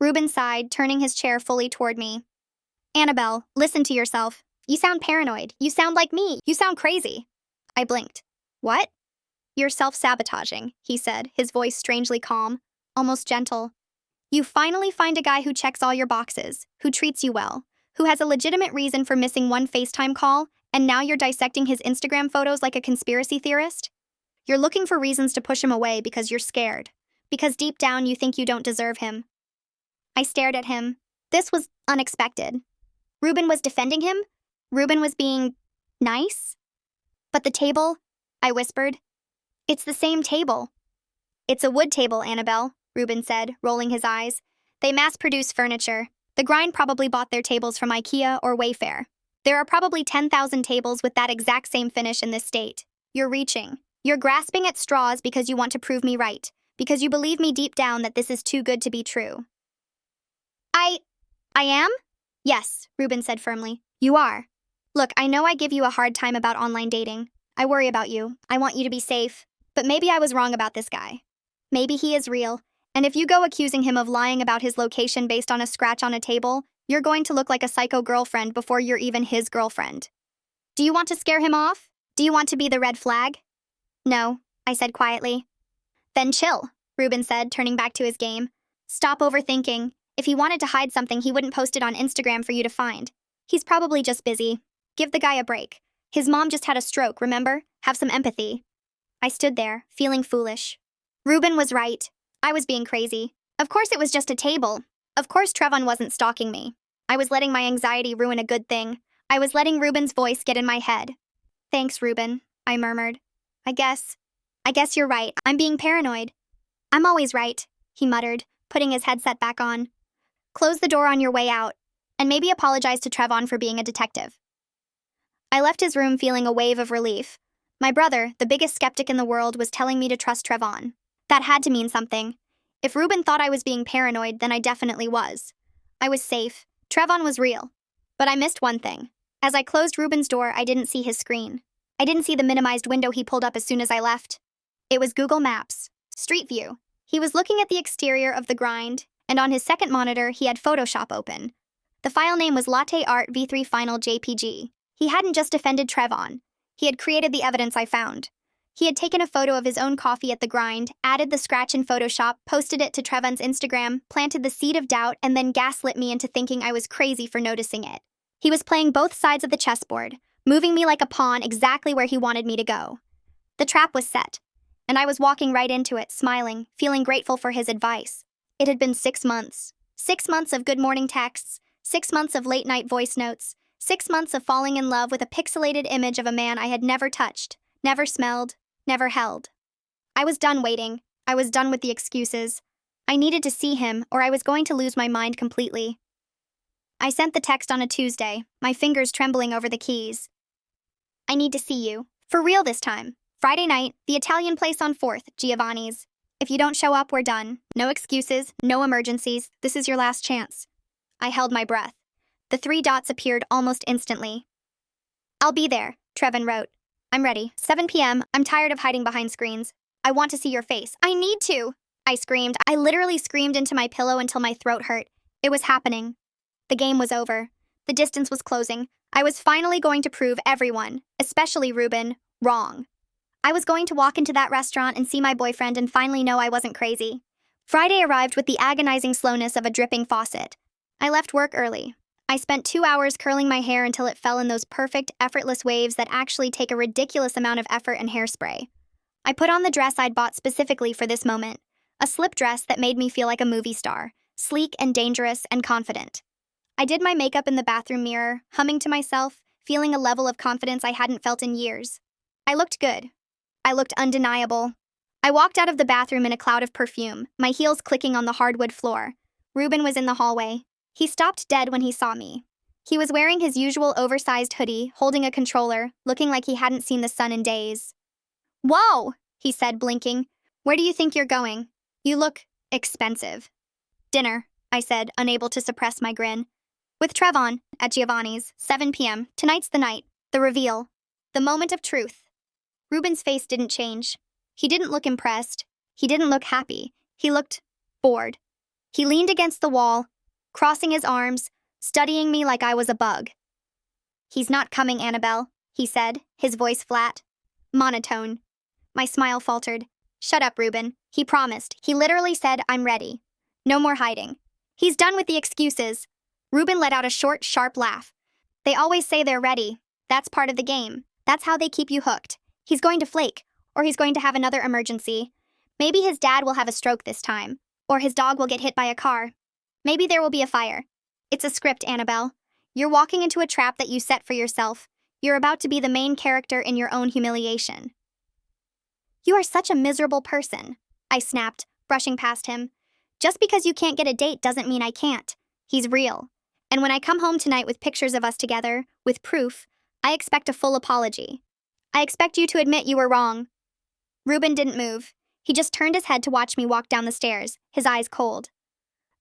Ruben sighed, turning his chair fully toward me. "Annabelle, listen to yourself. You sound paranoid. You sound like me. You sound crazy." I blinked. "What?" "You're self-sabotaging," he said, his voice strangely calm, almost gentle. "You finally find a guy who checks all your boxes, who treats you well, who has a legitimate reason for missing one FaceTime call, and now you're dissecting his Instagram photos like a conspiracy theorist? You're looking for reasons to push him away because you're scared, because deep down you think you don't deserve him." I stared at him. This was unexpected. Ruben was defending him? Ruben was being nice? "But the table?" I whispered. "It's the same table." "It's a wood table, Annabelle," Ruben said, rolling his eyes. "They mass-produce furniture. The Grind probably bought their tables from IKEA or Wayfair. There are probably 10,000 tables with that exact same finish in this state. You're reaching. You're grasping at straws because you want to prove me right, because you believe me deep down that this is too good to be true." I am?" "Yes," Ruben said firmly. "You are. Look, I know I give you a hard time about online dating. I worry about you. I want you to be safe. But maybe I was wrong about this guy. Maybe he is real. And if you go accusing him of lying about his location based on a scratch on a table, you're going to look like a psycho girlfriend before you're even his girlfriend. Do you want to scare him off? Do you want to be the red flag?" "No," I said quietly. "Then chill," Ruben said, turning back to his game. Stop overthinking. If he wanted to hide something, he wouldn't post it on Instagram for you to find. He's probably just busy. Give the guy a break. His mom just had a stroke, remember? Have some empathy. I stood there, feeling foolish. Ruben was right. I was being crazy. Of course it was just a table. Of course Trevon wasn't stalking me. I was letting my anxiety ruin a good thing. I was letting Ruben's voice get in my head. Thanks, Ruben, I murmured. I guess you're right. I'm being paranoid. I'm always right, he muttered, putting his headset back on. Close the door on your way out, and maybe apologize to Trevon for being a detective. I left his room feeling a wave of relief. My brother, the biggest skeptic in the world, was telling me to trust Trevon. That had to mean something. If Ruben thought I was being paranoid, then I definitely was. I was safe. Trevon was real. But I missed one thing. As I closed Ruben's door, I didn't see his screen. I didn't see the minimized window he pulled up as soon as I left. It was Google Maps. Street View. He was looking at the exterior of the grind, and on his second monitor, he had Photoshop open. The file name was Latte Art V3 Final JPG. He hadn't just defended Trevon. He had created the evidence I found. He had taken a photo of his own coffee at the grind, added the scratch in Photoshop, posted it to Trevon's Instagram, planted the seed of doubt, and then gaslit me into thinking I was crazy for noticing it. He was playing both sides of the chessboard, moving me like a pawn exactly where he wanted me to go. The trap was set, and I was walking right into it, smiling, feeling grateful for his advice. It had been 6 months. 6 months of good morning texts, 6 months of late-night voice notes, 6 months of falling in love with a pixelated image of a man I had never touched, never smelled, never held. I was done waiting. I was done with the excuses. I needed to see him, or I was going to lose my mind completely. I sent the text on a Tuesday, my fingers trembling over the keys. I need to see you. For real this time. Friday night, the Italian place on 4th, Giovanni's. If you don't show up, we're done. No excuses, no emergencies. This is your last chance. I held my breath. The 3 dots appeared almost instantly. I'll be there, Trevon wrote. I'm ready. 7 p.m. I'm tired of hiding behind screens. I want to see your face. I need to! I screamed. I literally screamed into my pillow until my throat hurt. It was happening. The game was over. The distance was closing. I was finally going to prove everyone, especially Ruben, wrong. I was going to walk into that restaurant and see my boyfriend and finally know I wasn't crazy. Friday arrived with the agonizing slowness of a dripping faucet. I left work early. I spent 2 hours curling my hair until it fell in those perfect, effortless waves that actually take a ridiculous amount of effort and hairspray. I put on the dress I'd bought specifically for this moment, a slip dress that made me feel like a movie star, sleek and dangerous and confident. I did my makeup in the bathroom mirror, humming to myself, feeling a level of confidence I hadn't felt in years. I looked good. I looked undeniable. I walked out of the bathroom in a cloud of perfume, my heels clicking on the hardwood floor. Ruben was in the hallway. He stopped dead when he saw me. He was wearing his usual oversized hoodie, holding a controller, looking like he hadn't seen the sun in days. Whoa, he said, blinking. Where do you think you're going? You look expensive. Dinner, I said, unable to suppress my grin. With Trevon, at Giovanni's, 7 p.m. Tonight's the night, the reveal, the moment of truth. Ruben's face didn't change. He didn't look impressed. He didn't look happy. He looked bored. He leaned against the wall, crossing his arms, studying me like I was a bug. He's not coming, Annabelle, he said, his voice flat, monotone. My smile faltered. Shut up, Ruben, he promised. He literally said, I'm ready. No more hiding. He's done with the excuses. Ruben let out a short, sharp laugh. They always say they're ready. That's part of the game. That's how they keep you hooked. He's going to flake, or he's going to have another emergency. Maybe his dad will have a stroke this time, or his dog will get hit by a car. Maybe there will be a fire. It's a script, Annabelle. You're walking into a trap that you set for yourself. You're about to be the main character in your own humiliation. You are such a miserable person, I snapped, brushing past him. Just because you can't get a date doesn't mean I can't. He's real. And when I come home tonight with pictures of us together, with proof, I expect a full apology. I expect you to admit you were wrong. Ruben didn't move. He just turned his head to watch me walk down the stairs, his eyes cold.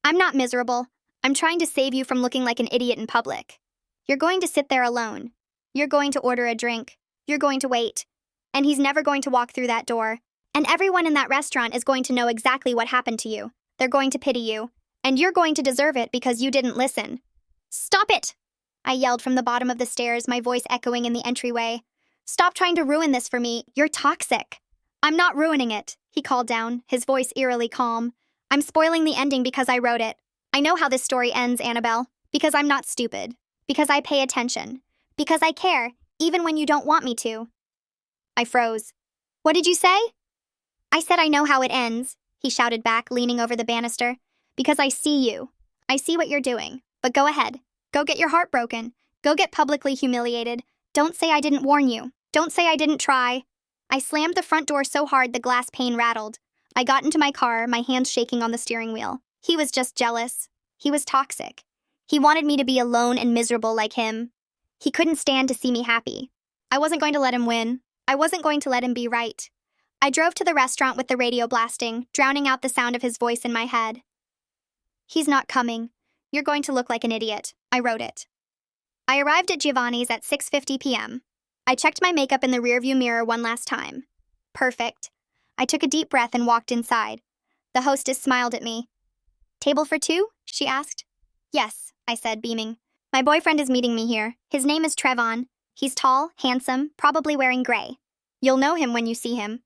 I'm not miserable. I'm trying to save you from looking like an idiot in public. You're going to sit there alone. You're going to order a drink. You're going to wait. And he's never going to walk through that door. And everyone in that restaurant is going to know exactly what happened to you. They're going to pity you. And you're going to deserve it because you didn't listen. Stop it! I yelled from the bottom of the stairs, my voice echoing in the entryway. Stop trying to ruin this for me. You're toxic. I'm not ruining it. he called down, his voice eerily calm. I'm spoiling the ending because I wrote it. I know how this story ends, Annabelle. Because I'm not stupid. Because I pay attention. Because I care, even when you don't want me to. I froze. What did you say? I said I know how it ends, he shouted back, leaning over the banister. Because I see you. I see what you're doing. But go ahead. Go get your heart broken. Go get publicly humiliated. Don't say I didn't warn you. Don't say I didn't try. I slammed the front door so hard the glass pane rattled. I got into my car, my hands shaking on the steering wheel. He was just jealous. He was toxic. He wanted me to be alone and miserable like him. He couldn't stand to see me happy. I wasn't going to let him win. I wasn't going to let him be right. I drove to the restaurant with the radio blasting, drowning out the sound of his voice in my head. He's not coming. You're going to look like an idiot. I wrote it. I arrived at Giovanni's at 6:50 p.m. I checked my makeup in the rearview mirror one last time. Perfect. I took a deep breath and walked inside. The hostess smiled at me. Table for two? She asked. Yes, I said, beaming. My boyfriend is meeting me here. His name is Trevon. He's tall, handsome, probably wearing gray. You'll know him when you see him.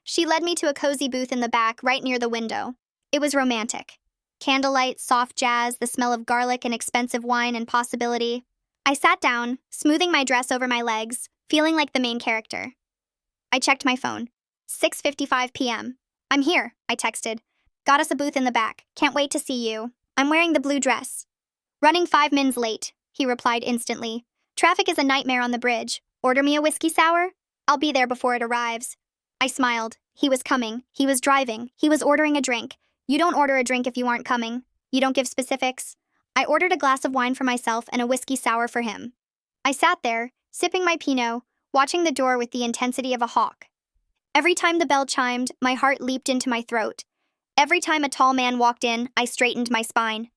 She led me to a cozy booth in the back, right near the window. It was romantic. Candlelight, soft jazz, the smell of garlic and expensive wine and possibility. I sat down, smoothing my dress over my legs, feeling like the main character. I checked my phone. 6:55 p.m. I'm here, I texted. Got us a booth in the back. Can't wait to see you. I'm wearing the blue dress. Running 5 mins late, he replied instantly. Traffic is a nightmare on the bridge. Order me a whiskey sour? I'll be there before it arrives. I smiled. He was coming. He was driving. He was ordering a drink. You don't order a drink if you aren't coming. You don't give specifics. I ordered a glass of wine for myself and a whiskey sour for him. I sat there, sipping my Pinot, watching the door with the intensity of a hawk. Every time the bell chimed, my heart leaped into my throat. Every time a tall man walked in, I straightened my spine.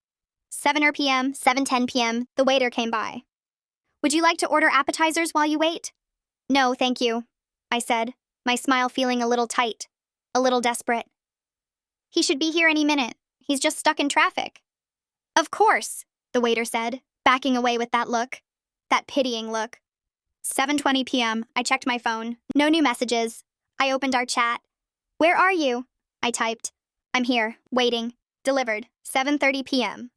7 p.m., 7:10 p.m., the waiter came by. Would you like to order appetizers while you wait? No, thank you, I said, my smile feeling a little tight, a little desperate. He should be here any minute. He's just stuck in traffic. Of course, the waiter said, backing away with that look. That pitying look. 7:20 p.m., I checked my phone. No new messages. I opened our chat. Where are you? I typed. I'm here, waiting. Delivered. 7:30 p.m.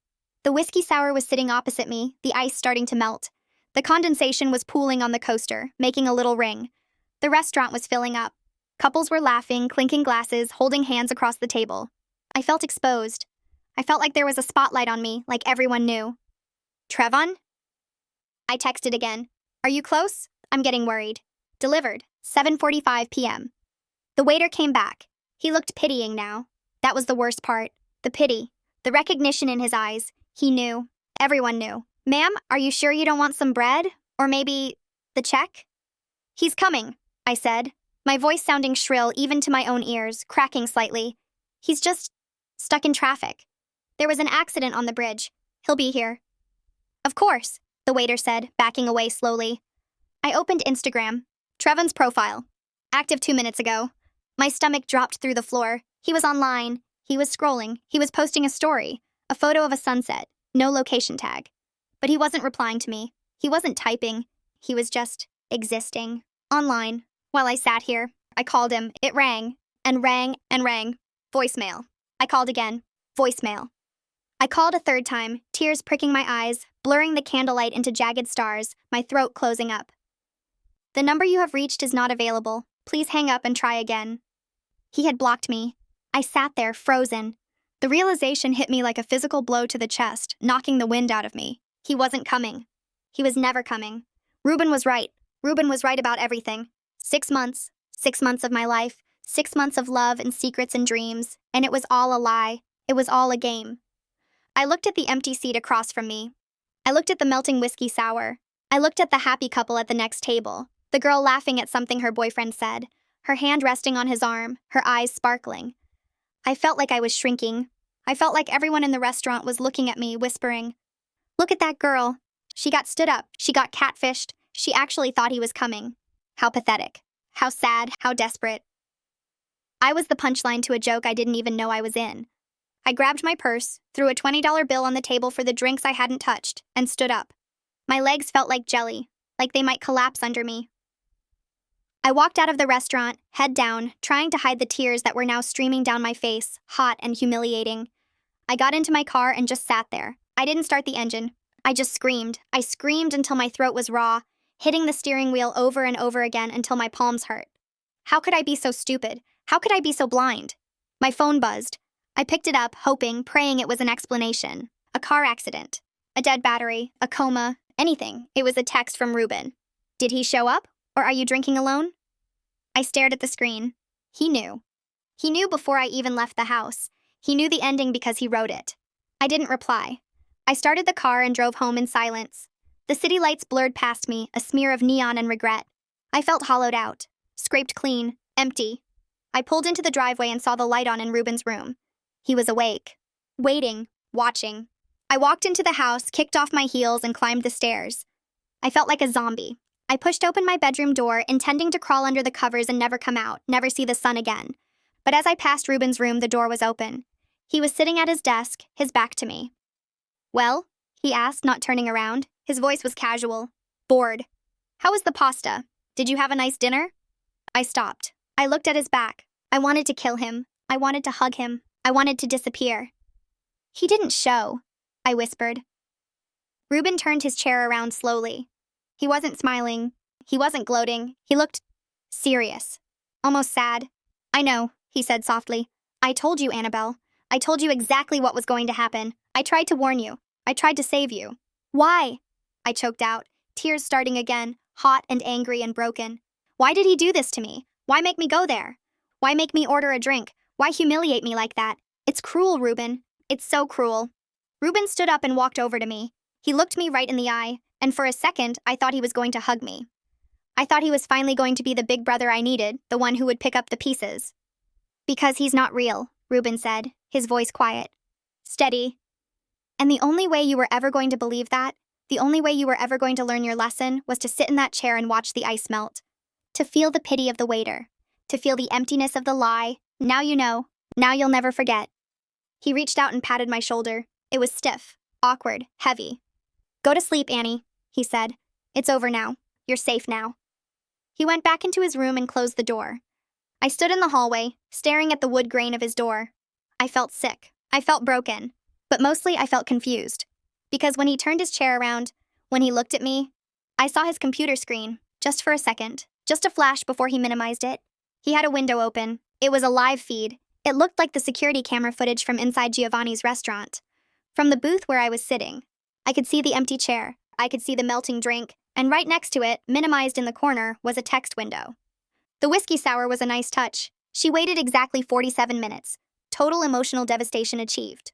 The whiskey sour was sitting opposite me, the ice starting to melt. The condensation was pooling on the coaster, making a little ring. The restaurant was filling up. Couples were laughing, clinking glasses, holding hands across the table. I felt exposed. I felt like there was a spotlight on me, like everyone knew. Trevon? I texted again. Are you close? I'm getting worried. Delivered. 7:45 p.m. The waiter came back. He looked pitying now. That was the worst part. The pity. The recognition in his eyes. He knew. Everyone knew. Ma'am, are you sure you don't want some bread? Or maybe the check? He's coming, I said, my voice sounding shrill even to my own ears, cracking slightly. He's just stuck in traffic. There was an accident on the bridge. He'll be here. Of course, the waiter said, backing away slowly. I opened Instagram. Trevon's profile. Active 2 minutes ago. My stomach dropped through the floor. He was online. He was scrolling. He was posting a story. A photo of a sunset. No location tag. But he wasn't replying to me. He wasn't typing. He was just existing. Online. While I sat here, I called him. It rang. And rang and rang. Voicemail. I called again. Voicemail. I called a third time, tears pricking my eyes, blurring the candlelight into jagged stars, my throat closing up. The number you have reached is not available. Please hang up and try again. He had blocked me. I sat there, frozen. The realization hit me like a physical blow to the chest, knocking the wind out of me. He wasn't coming. He was never coming. Ruben was right. Ruben was right about everything. 6 months. 6 months of my life. 6 months of love and secrets and dreams. And it was all a lie. It was all a game. I looked at the empty seat across from me. I looked at the melting whiskey sour. I looked at the happy couple at the next table. The girl laughing at something her boyfriend said, her hand resting on his arm, her eyes sparkling. I felt like I was shrinking. I felt like everyone in the restaurant was looking at me, whispering, "Look at that girl. She got stood up. She got catfished. She actually thought he was coming." How pathetic. How sad. How desperate. I was the punchline to a joke I didn't even know I was in. I grabbed my purse, threw a $20 bill on the table for the drinks I hadn't touched, and stood up. My legs felt like jelly, like they might collapse under me. I walked out of the restaurant, head down, trying to hide the tears that were now streaming down my face, hot and humiliating. I got into my car and just sat there. I didn't start the engine. I just screamed. I screamed until my throat was raw, hitting the steering wheel over and over again until my palms hurt. How could I be so stupid? How could I be so blind? My phone buzzed. I picked it up, hoping, praying it was an explanation. A car accident. A dead battery. A coma. Anything. It was a text from Ruben. Did he show up? Or are you drinking alone? I stared at the screen. He knew. He knew before I even left the house. He knew the ending because he wrote it. I didn't reply. I started the car and drove home in silence. The city lights blurred past me, a smear of neon and regret. I felt hollowed out. Scraped clean. Empty. I pulled into the driveway and saw the light on in Ruben's room. He was awake. Waiting. Watching. I walked into the house, kicked off my heels, and climbed the stairs. I felt like a zombie. I pushed open my bedroom door, intending to crawl under the covers and never come out, never see the sun again. But as I passed Ruben's room, the door was open. He was sitting at his desk, his back to me. Well? He asked, not turning around. His voice was casual. Bored. How was the pasta? Did you have a nice dinner? I stopped. I looked at his back. I wanted to kill him. I wanted to hug him. I wanted to disappear. He didn't show, I whispered. Ruben turned his chair around slowly. He wasn't smiling. He wasn't gloating. He looked serious. Almost sad. I know, he said softly. I told you, Annabelle. I told you exactly what was going to happen. I tried to warn you. I tried to save you. Why? I choked out, tears starting again, hot and angry and broken. Why did he do this to me? Why make me go there? Why make me order a drink? Why humiliate me like that? It's cruel, Ruben. It's so cruel. Ruben stood up and walked over to me. He looked me right in the eye, and for a second, I thought he was going to hug me. I thought he was finally going to be the big brother I needed, the one who would pick up the pieces. Because he's not real, Ruben said, his voice quiet. Steady. And the only way you were ever going to believe that, the only way you were ever going to learn your lesson, was to sit in that chair and watch the ice melt. To feel the pity of the waiter. To feel the emptiness of the lie. Now you know. Now you'll never forget. He reached out and patted my shoulder. It was stiff, awkward, heavy. Go to sleep, Annie, he said. It's over now. You're safe now. He went back into his room and closed the door. I stood in the hallway, staring at the wood grain of his door. I felt sick. I felt broken. But mostly I felt confused. Because when he turned his chair around, when he looked at me, I saw his computer screen, just for a second, just a flash before he minimized it. He had a window open. It was a live feed. It looked like the security camera footage from inside Giovanni's restaurant. From the booth where I was sitting, I could see the empty chair. I could see the melting drink, and right next to it, minimized in the corner, was a text window. The whiskey sour was a nice touch. She waited exactly 47 minutes. Total emotional devastation achieved.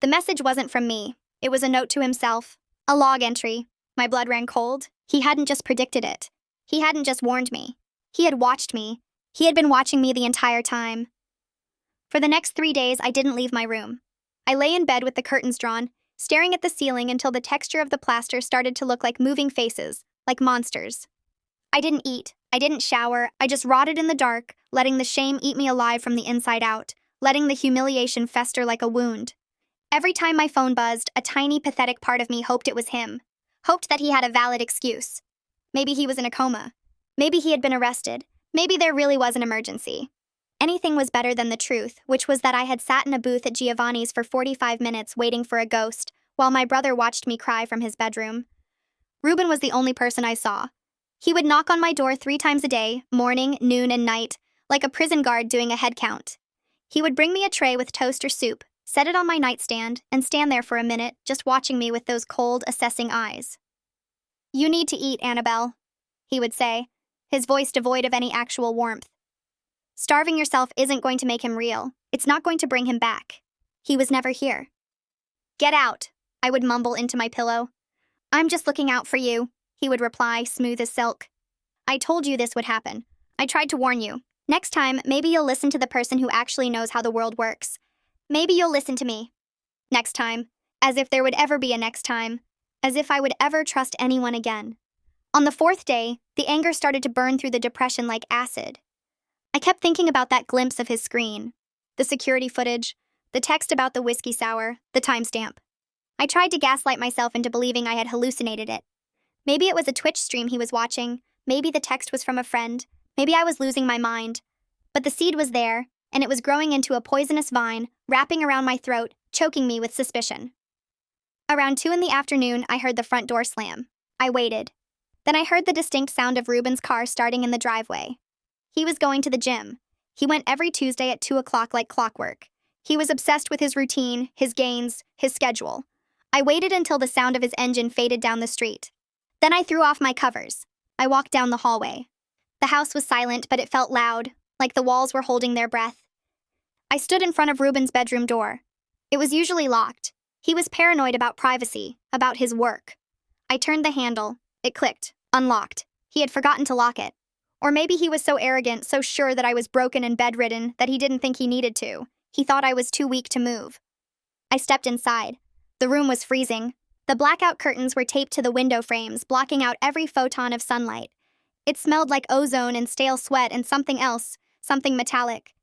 The message wasn't from me. It was a note to himself. A log entry. My blood ran cold. He hadn't just predicted it. He hadn't just warned me. He had watched me. He had been watching me the entire time. For the next 3 days, I didn't leave my room. I lay in bed with the curtains drawn, staring at the ceiling until the texture of the plaster started to look like moving faces, like monsters. I didn't eat. I didn't shower. I just rotted in the dark, letting the shame eat me alive from the inside out, letting the humiliation fester like a wound. Every time my phone buzzed, a tiny, pathetic part of me hoped it was him. Hoped that he had a valid excuse. Maybe he was in a coma. Maybe he had been arrested. Maybe there really was an emergency. Anything was better than the truth, which was that I had sat in a booth at Giovanni's for 45 minutes waiting for a ghost, while my brother watched me cry from his bedroom. Ruben was the only person I saw. He would knock on my door 3 times a day, morning, noon, and night, like a prison guard doing a head count. He would bring me a tray with toast or soup, set it on my nightstand, and stand there for a minute, just watching me with those cold, assessing eyes. "You need to eat, Annabelle," he would say, his voice devoid of any actual warmth. Starving yourself isn't going to make him real. It's not going to bring him back. He was never here. "Get out," I would mumble into my pillow. "I'm just looking out for you," he would reply, smooth as silk. "I told you this would happen. I tried to warn you. Next time, maybe you'll listen to the person who actually knows how the world works. Maybe you'll listen to me. Next time. As if there would ever be a next time. As if I would ever trust anyone again." On the 4th day, the anger started to burn through the depression like acid. I kept thinking about that glimpse of his screen. The security footage, the text about the whiskey sour, the timestamp. I tried to gaslight myself into believing I had hallucinated it. Maybe it was a Twitch stream he was watching. Maybe the text was from a friend. Maybe I was losing my mind. But the seed was there, and it was growing into a poisonous vine, wrapping around my throat, choking me with suspicion. Around 2 in the afternoon, I heard the front door slam. I waited. Then I heard the distinct sound of Ruben's car starting in the driveway. He was going to the gym. He went every Tuesday at 2 o'clock like clockwork. He was obsessed with his routine, his gains, his schedule. I waited until the sound of his engine faded down the street. Then I threw off my covers. I walked down the hallway. The house was silent, but it felt loud, like the walls were holding their breath. I stood in front of Ruben's bedroom door. It was usually locked. He was paranoid about privacy, about his work. I turned the handle. It clicked, unlocked. He had forgotten to lock it. Or maybe he was so arrogant, so sure that I was broken and bedridden, that he didn't think he needed to. He thought I was too weak to move. I stepped inside. The room was freezing. The blackout curtains were taped to the window frames, blocking out every photon of sunlight. It smelled like ozone and stale sweat and something else, something metallic.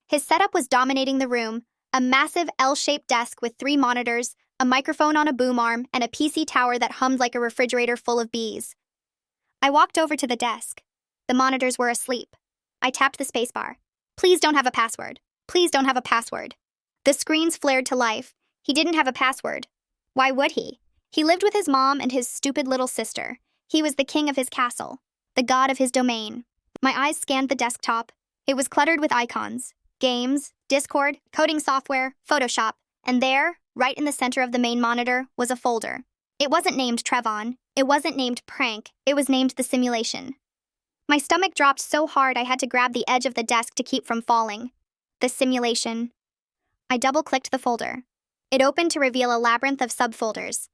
His setup was dominating the room, a massive L-shaped desk with 3 monitors, a microphone on a boom arm, and a PC tower that hummed like a refrigerator full of bees. I walked over to the desk. The monitors were asleep. I tapped the spacebar. Please don't have a password. Please don't have a password. The screens flared to life. He didn't have a password. Why would he? He lived with his mom and his stupid little sister. He was the king of his castle, the god of his domain. My eyes scanned the desktop. It was cluttered with icons, games, Discord, coding software, Photoshop, and there, right in the center of the main monitor, was a folder. It wasn't named Trevon. It wasn't named Prank. It was named The Simulation. My stomach dropped so hard I had to grab the edge of the desk to keep from falling. The Simulation. I double-clicked the folder. It opened to reveal a labyrinth of subfolders.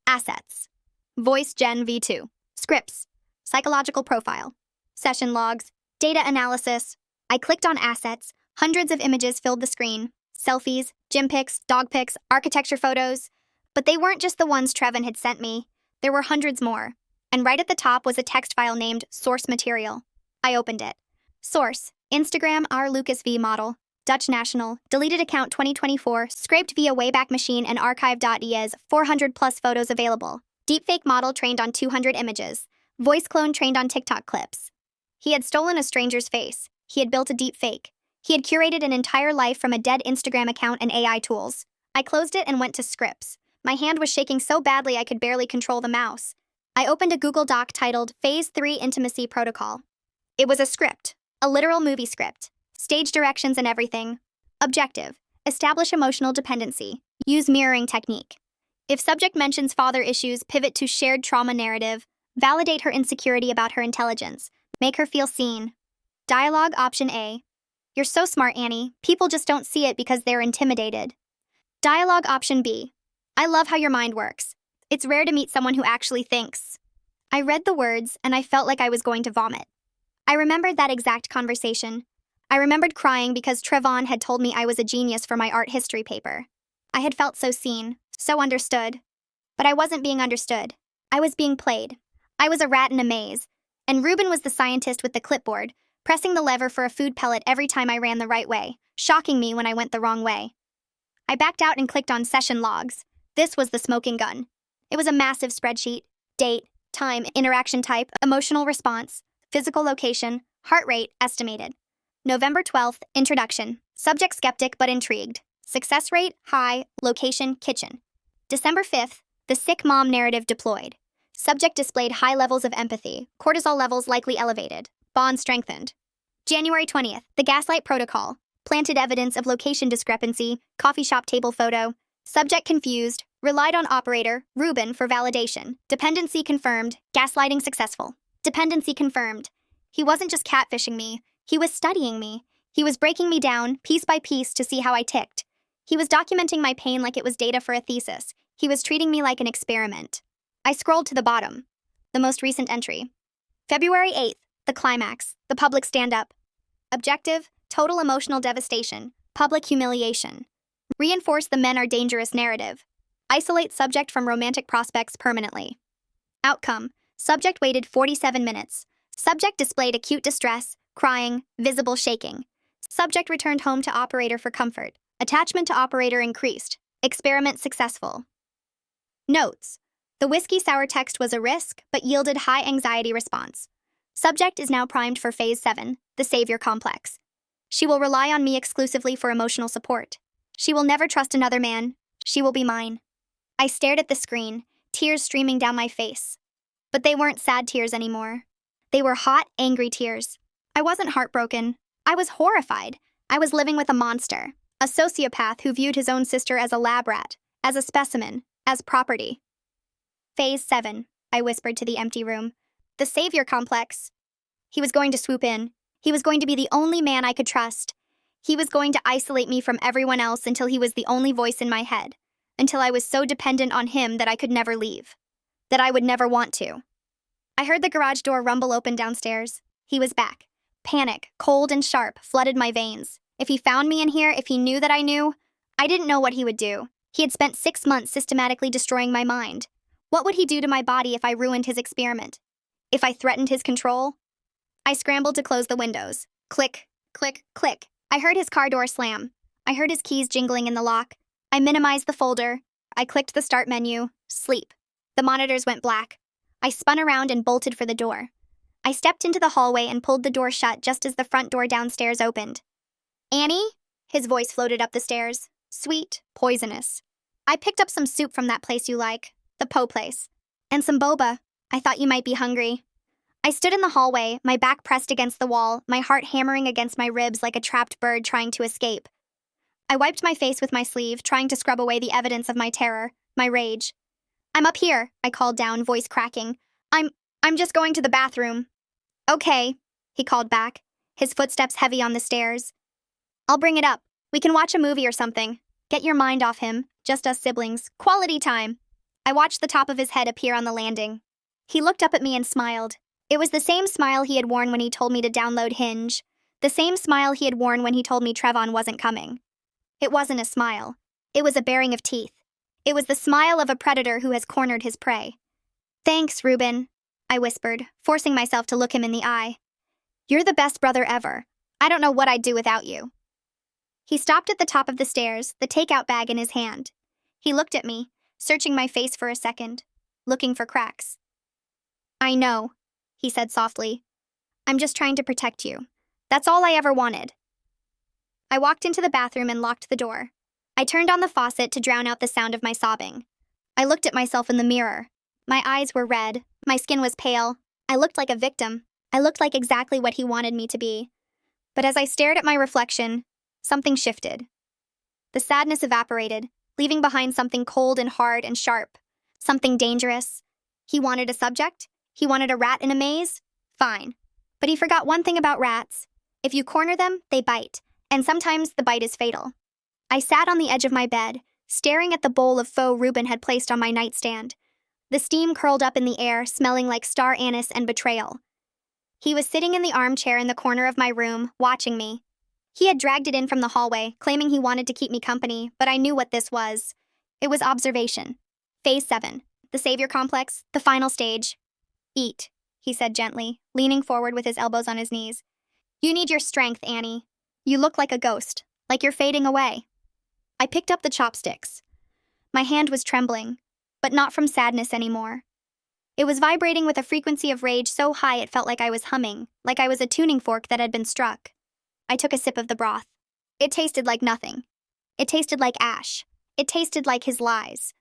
Assets. Voice Gen V2. Scripts. Psychological profile. Session logs. Data analysis. I clicked on assets. Hundreds of images filled the screen. Selfies, gym pics, dog pics, architecture photos. But they weren't just the ones Trevon had sent me. There were hundreds more. And right at the top was a text file named Source Material. I opened it. Source. Instagram R. Lucas V. Model. Dutch National. Deleted account 2024. Scraped via Wayback Machine and archive.es. 400 plus photos available. Deepfake model trained on 200 images. Voice clone trained on TikTok clips. He had stolen a stranger's face. He had built a deepfake. He had curated an entire life from a dead Instagram account and AI tools. I closed it and went to scripts. My hand was shaking so badly I could barely control the mouse. I opened a Google Doc titled Phase 3 Intimacy Protocol. It was a script, a literal movie script, stage directions and everything. Objective: establish emotional dependency. Use mirroring technique. If subject mentions father issues, pivot to shared trauma narrative. Validate her insecurity about her intelligence. Make her feel seen. Dialogue option A. You're so smart, Annie. People just don't see it because they're intimidated. Dialogue option B. I love how your mind works. It's rare to meet someone who actually thinks. I read the words and I felt like I was going to vomit. I remembered that exact conversation. I remembered crying because Trevon had told me I was a genius for my art history paper. I had felt so seen, so understood. But I wasn't being understood. I was being played. I was a rat in a maze. And Ruben was the scientist with the clipboard, pressing the lever for a food pellet every time I ran the right way, shocking me when I went the wrong way. I backed out and clicked on session logs. This was the smoking gun. It was a massive spreadsheet. Date, time, interaction type, emotional response, physical location, heart rate, estimated. November 12th, introduction. Subject skeptic but intrigued. Success rate, high, location, kitchen. December 5th, the sick mom narrative deployed. Subject displayed high levels of empathy, cortisol levels likely elevated, bond strengthened. January 20th, the gaslight protocol. Planted evidence of location discrepancy, coffee shop table photo. Subject confused, relied on operator, Ruben for validation. Dependency confirmed, gaslighting successful. Dependency confirmed. He wasn't just catfishing me, he was studying me. He was breaking me down, piece by piece, to see how I ticked. He was documenting my pain like it was data for a thesis. He was treating me like an experiment. I scrolled to the bottom. The most recent entry. February 8th, the climax, the public stand-up. Objective, total emotional devastation, public humiliation. Reinforce the men are dangerous narrative. Isolate subject from romantic prospects permanently. Outcome, subject waited 47 minutes. Subject displayed acute distress, crying, visible shaking. Subject returned home to operator for comfort. Attachment to operator increased. Experiment successful. Notes. The whiskey sour text was a risk, but yielded high anxiety response. Subject is now primed for Phase 7, the Savior Complex. She will rely on me exclusively for emotional support. She will never trust another man. She will be mine. I stared at the screen, tears streaming down my face. But they weren't sad tears anymore. They were hot, angry tears. I wasn't heartbroken. I was horrified. I was living with a monster, a sociopath who viewed his own sister as a lab rat, as a specimen, as property. Phase 7, I whispered to the empty room. The Savior Complex. He was going to swoop in. He was going to be the only man I could trust. He was going to isolate me from everyone else until he was the only voice in my head, until I was so dependent on him that I could never leave, that I would never want to. I heard the garage door rumble open downstairs. He was back. Panic, cold and sharp, flooded my veins. If he found me in here, if he knew that I knew, I didn't know what he would do. He had spent 6 months systematically destroying my mind. What would he do to my body if I ruined his experiment? If I threatened his control? I scrambled to close the windows. Click, click, click. I heard his car door slam. I heard his keys jingling in the lock. I minimized the folder. I clicked the start menu. Sleep. The monitors went black. I spun around and bolted for the door. I stepped into the hallway and pulled the door shut just as the front door downstairs opened. Annie? His voice floated up the stairs. Sweet, poisonous. I picked up some soup from that place you like, the Po place. And some boba. I thought you might be hungry. I stood in the hallway, my back pressed against the wall, my heart hammering against my ribs like a trapped bird trying to escape. I wiped my face with my sleeve, trying to scrub away the evidence of my terror, my rage. I'm up here, I called down, voice cracking. I'm just going to the bathroom. Okay, he called back, his footsteps heavy on the stairs. I'll bring it up. We can watch a movie or something. Get your mind off him, just us siblings. Quality time. I watched the top of his head appear on the landing. He looked up at me and smiled. It was the same smile he had worn when he told me to download Hinge. The same smile he had worn when he told me Trevon wasn't coming. It wasn't a smile. It was a baring of teeth. It was the smile of a predator who has cornered his prey. Thanks, Ruben, I whispered, forcing myself to look him in the eye. You're the best brother ever. I don't know what I'd do without you. He stopped at the top of the stairs, the takeout bag in his hand. He looked at me, searching my face for a second, looking for cracks. I know, he said softly. I'm just trying to protect you. That's all I ever wanted. I walked into the bathroom and locked the door. I turned on the faucet to drown out the sound of my sobbing. I looked at myself in the mirror. My eyes were red. My skin was pale. I looked like a victim. I looked like exactly what he wanted me to be. But as I stared at my reflection, something shifted. The sadness evaporated, leaving behind something cold and hard and sharp. Something dangerous. He wanted a subject? He wanted a rat in a maze? Fine. But he forgot one thing about rats. If you corner them, they bite. And sometimes the bite is fatal. I sat on the edge of my bed, staring at the bowl of faux Reuben had placed on my nightstand. The steam curled up in the air, smelling like star anise and betrayal. He was sitting in the armchair in the corner of my room, watching me. He had dragged it in from the hallway, claiming he wanted to keep me company, but I knew what this was. It was observation. Phase 7. The Savior Complex. The final stage. Eat, he said gently, leaning forward with his elbows on his knees. You need your strength, Annie. You look like a ghost, like you're fading away. I picked up the chopsticks. My hand was trembling, but not from sadness anymore. It was vibrating with a frequency of rage so high it felt like I was humming, like I was a tuning fork that had been struck. I took a sip of the broth. It tasted like nothing. It tasted like ash. It tasted like his lies.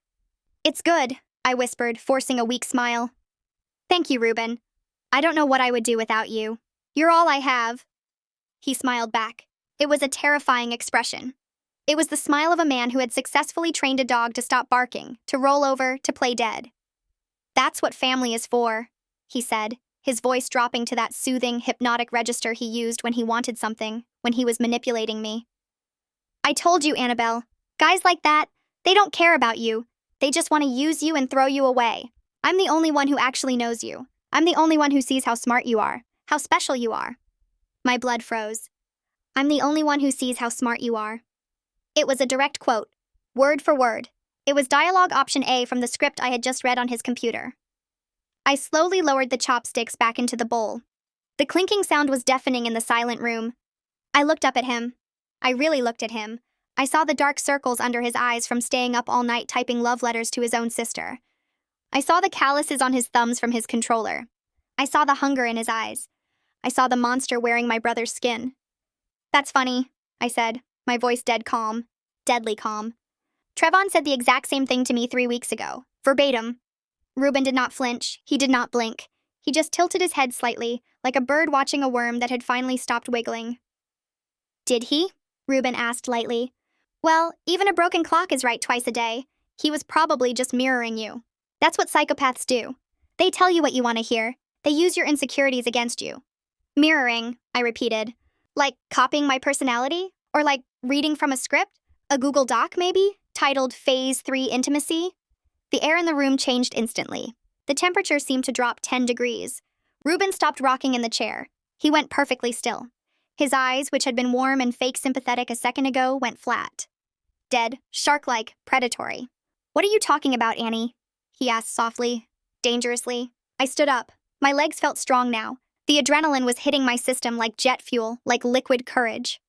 It's good, I whispered, forcing a weak smile. Thank you, Reuben. I don't know what I would do without you. You're all I have. He smiled back. It was a terrifying expression. It was the smile of a man who had successfully trained a dog to stop barking, to roll over, to play dead. That's what family is for, he said, his voice dropping to that soothing, hypnotic register he used when he wanted something, when he was manipulating me. I told you, Annabelle. Guys like that, they don't care about you. They just want to use you and throw you away. I'm the only one who actually knows you. I'm the only one who sees how smart you are, how special you are. My blood froze. I'm the only one who sees how smart you are. It was a direct quote, word for word. It was dialogue option A from the script I had just read on his computer. I slowly lowered the chopsticks back into the bowl. The clinking sound was deafening in the silent room. I looked up at him. I really looked at him. I saw the dark circles under his eyes from staying up all night typing love letters to his own sister. I saw the calluses on his thumbs from his controller. I saw the hunger in his eyes. I saw the monster wearing my brother's skin. That's funny, I said, my voice dead calm. Deadly calm. Trevon said the exact same thing to me 3 weeks ago. Verbatim. Reuben did not flinch. He did not blink. He just tilted his head slightly, like a bird watching a worm that had finally stopped wiggling. Did he? Reuben asked lightly. Well, even a broken clock is right twice a day. He was probably just mirroring you. That's what psychopaths do. They tell you what you want to hear. They use your insecurities against you. Mirroring, I repeated. Like copying my personality? Or like reading from a script? A Google Doc, maybe? Titled Phase 3 Intimacy? The air in the room changed instantly. The temperature seemed to drop 10 degrees. Reuben stopped rocking in the chair. He went perfectly still. His eyes, which had been warm and fake sympathetic a second ago, went flat. Dead, shark-like, predatory. What are you talking about, Annie? He asked softly, dangerously. I stood up. My legs felt strong now. The adrenaline was hitting my system like jet fuel, like liquid courage.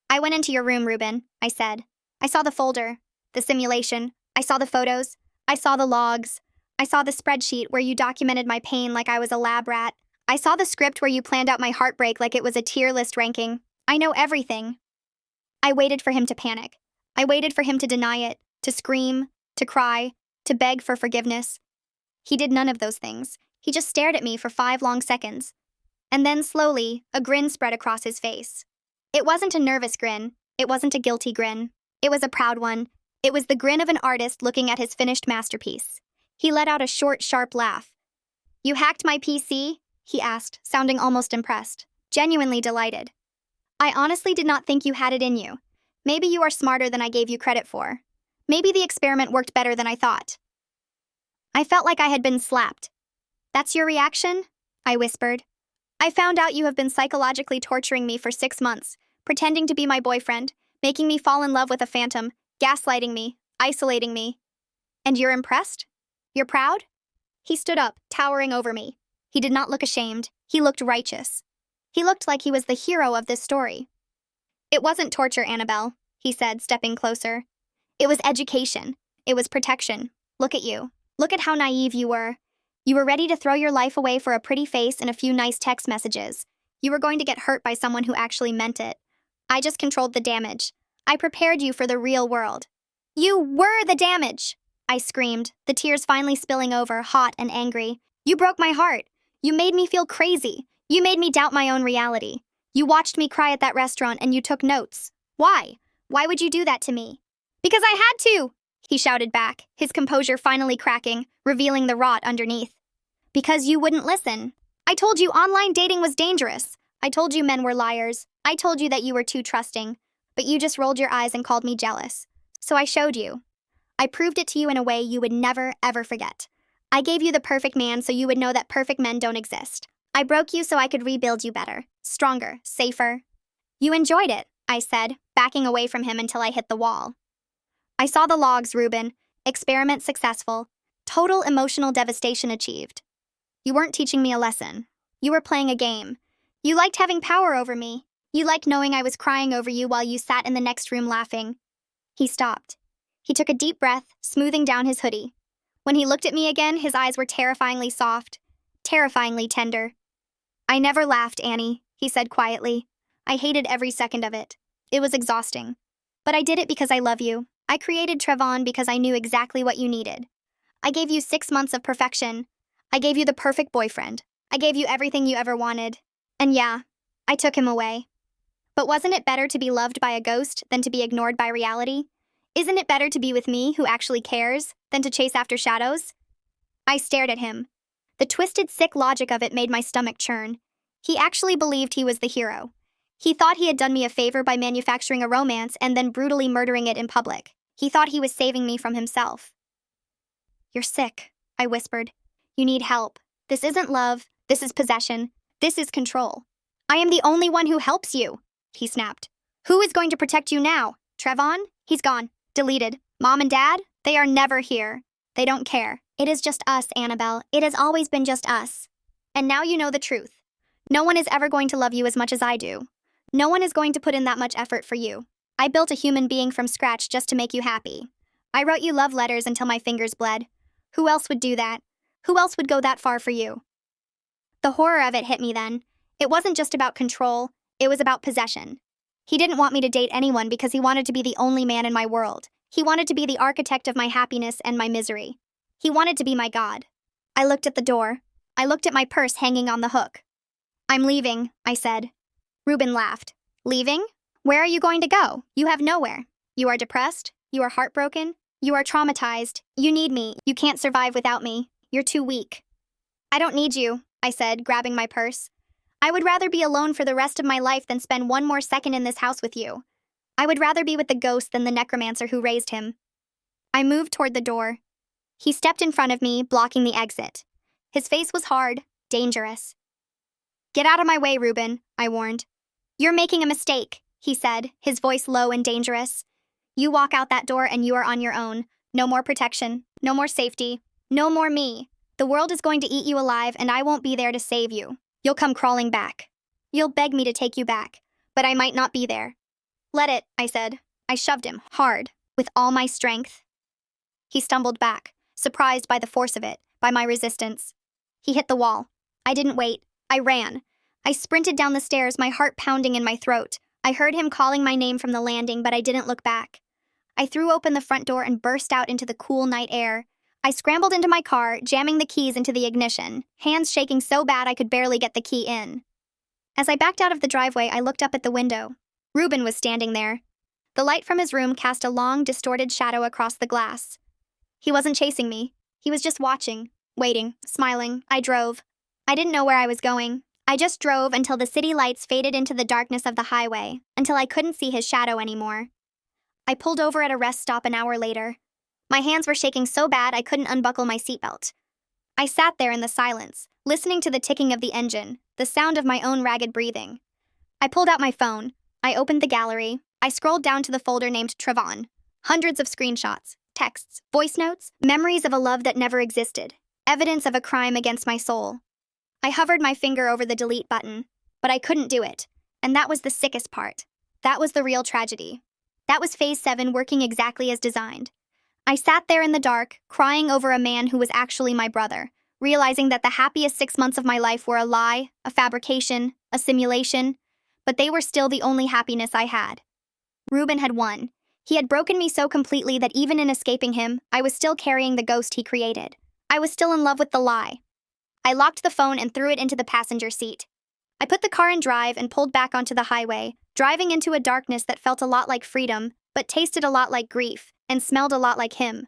I went into your room, Reuben, I said. I saw the folder, the simulation. I saw the photos. I saw the logs. I saw the spreadsheet where you documented my pain like I was a lab rat. I saw the script where you planned out my heartbreak like it was a tier list ranking. I know everything. I waited for him to panic. I waited for him to deny it, to scream, to cry, to beg for forgiveness. He did none of those things. He just stared at me for 5 long seconds. And then, slowly, a grin spread across his face. It wasn't a nervous grin. It wasn't a guilty grin. It was a proud one. It was the grin of an artist looking at his finished masterpiece. He let out a short, sharp laugh. You hacked my PC? He asked, sounding almost impressed, genuinely delighted. I honestly did not think you had it in you. Maybe you are smarter than I gave you credit for. Maybe the experiment worked better than I thought. I felt like I had been slapped. That's your reaction? I whispered. I found out you have been psychologically torturing me for 6 months, pretending to be my boyfriend, making me fall in love with a phantom, gaslighting me, isolating me. And you're impressed? You're proud? He stood up, towering over me. He did not look ashamed. He looked righteous. He looked like he was the hero of this story. It wasn't torture, Annabelle, he said, stepping closer. It was education. It was protection. Look at you. Look at how naive you were. You were ready to throw your life away for a pretty face and a few nice text messages. You were going to get hurt by someone who actually meant it. I just controlled the damage. I prepared you for the real world. You were the damage, I screamed, the tears finally spilling over, hot and angry. You broke my heart. You made me feel crazy. You made me doubt my own reality. You watched me cry at that restaurant and you took notes. Why? Why would you do that to me? Because I had to, he shouted back, his composure finally cracking, revealing the rot underneath. Because you wouldn't listen. I told you online dating was dangerous. I told you men were liars. I told you that you were too trusting. But you just rolled your eyes and called me jealous. So I showed you. I proved it to you in a way you would never, ever forget. I gave you the perfect man so you would know that perfect men don't exist. I broke you so I could rebuild you better, stronger, safer. You enjoyed it, I said, backing away from him until I hit the wall. I saw the logs, Reuben. Experiment successful. Total emotional devastation achieved. You weren't teaching me a lesson. You were playing a game. You liked having power over me. You liked knowing I was crying over you while you sat in the next room laughing. He stopped. He took a deep breath, smoothing down his hoodie. When he looked at me again, his eyes were terrifyingly soft, terrifyingly tender. I never laughed, Annie, he said quietly. I hated every second of it. It was exhausting. But I did it because I love you. I created Trevon because I knew exactly what you needed. I gave you 6 months of perfection. I gave you the perfect boyfriend. I gave you everything you ever wanted. And yeah, I took him away. But wasn't it better to be loved by a ghost than to be ignored by reality? Isn't it better to be with me, who actually cares, than to chase after shadows? I stared at him. The twisted, sick logic of it made my stomach churn. He actually believed he was the hero. He thought he had done me a favor by manufacturing a romance and then brutally murdering it in public. He thought he was saving me from himself. You're sick, I whispered. You need help. This isn't love. This is possession. This is control. I am the only one who helps you, he snapped. Who is going to protect you now? Trevon? He's gone. Deleted. Mom and Dad? They are never here. They don't care. It is just us, Annabelle. It has always been just us. And now you know the truth. No one is ever going to love you as much as I do. No one is going to put in that much effort for you. I built a human being from scratch just to make you happy. I wrote you love letters until my fingers bled. Who else would do that? Who else would go that far for you? The horror of it hit me then. It wasn't just about control, it was about possession. He didn't want me to date anyone because he wanted to be the only man in my world. He wanted to be the architect of my happiness and my misery. He wanted to be my god. I looked at the door. I looked at my purse hanging on the hook. "I'm leaving," I said. Ruben laughed. "Leaving? Where are you going to go? You have nowhere. You are depressed. You are heartbroken. You are traumatized. You need me. You can't survive without me. You're too weak." "I don't need you," I said, grabbing my purse. "I would rather be alone for the rest of my life than spend one more second in this house with you. I would rather be with the ghost than the necromancer who raised him." I moved toward the door. He stepped in front of me, blocking the exit. His face was hard, dangerous. "Get out of my way, Ruben," I warned. "You're making a mistake," he said, his voice low and dangerous. "You walk out that door and you are on your own. No more protection, no more safety, no more me. The world is going to eat you alive and I won't be there to save you. You'll come crawling back. You'll beg me to take you back, but I might not be there." "Let it," I said. I shoved him, hard, with all my strength. He stumbled back, surprised by the force of it, by my resistance. He hit the wall. I didn't wait. I ran. I sprinted down the stairs, my heart pounding in my throat. I heard him calling my name from the landing, but I didn't look back. I threw open the front door and burst out into the cool night air. I scrambled into my car, jamming the keys into the ignition, hands shaking so bad I could barely get the key in. As I backed out of the driveway, I looked up at the window. Ruben was standing there. The light from his room cast a long, distorted shadow across the glass. He wasn't chasing me. He was just watching, waiting, smiling. I drove. I didn't know where I was going. I just drove until the city lights faded into the darkness of the highway, until I couldn't see his shadow anymore. I pulled over at a rest stop an hour later. My hands were shaking so bad I couldn't unbuckle my seatbelt. I sat there in the silence, listening to the ticking of the engine, the sound of my own ragged breathing. I pulled out my phone. I opened the gallery. I scrolled down to the folder named Trevon. Hundreds of screenshots, texts, voice notes, memories of a love that never existed, evidence of a crime against my soul. I hovered my finger over the delete button, but I couldn't do it. And that was the sickest part. That was the real tragedy. That was Phase 7 working exactly as designed. I sat there in the dark, crying over a man who was actually my brother, realizing that the happiest 6 months of my life were a lie, a fabrication, a simulation, but they were still the only happiness I had. Ruben had won. He had broken me so completely that even in escaping him, I was still carrying the ghost he created. I was still in love with the lie. I locked the phone and threw it into the passenger seat. I put the car in drive and pulled back onto the highway, driving into a darkness that felt a lot like freedom, but tasted a lot like grief, and smelled a lot like him.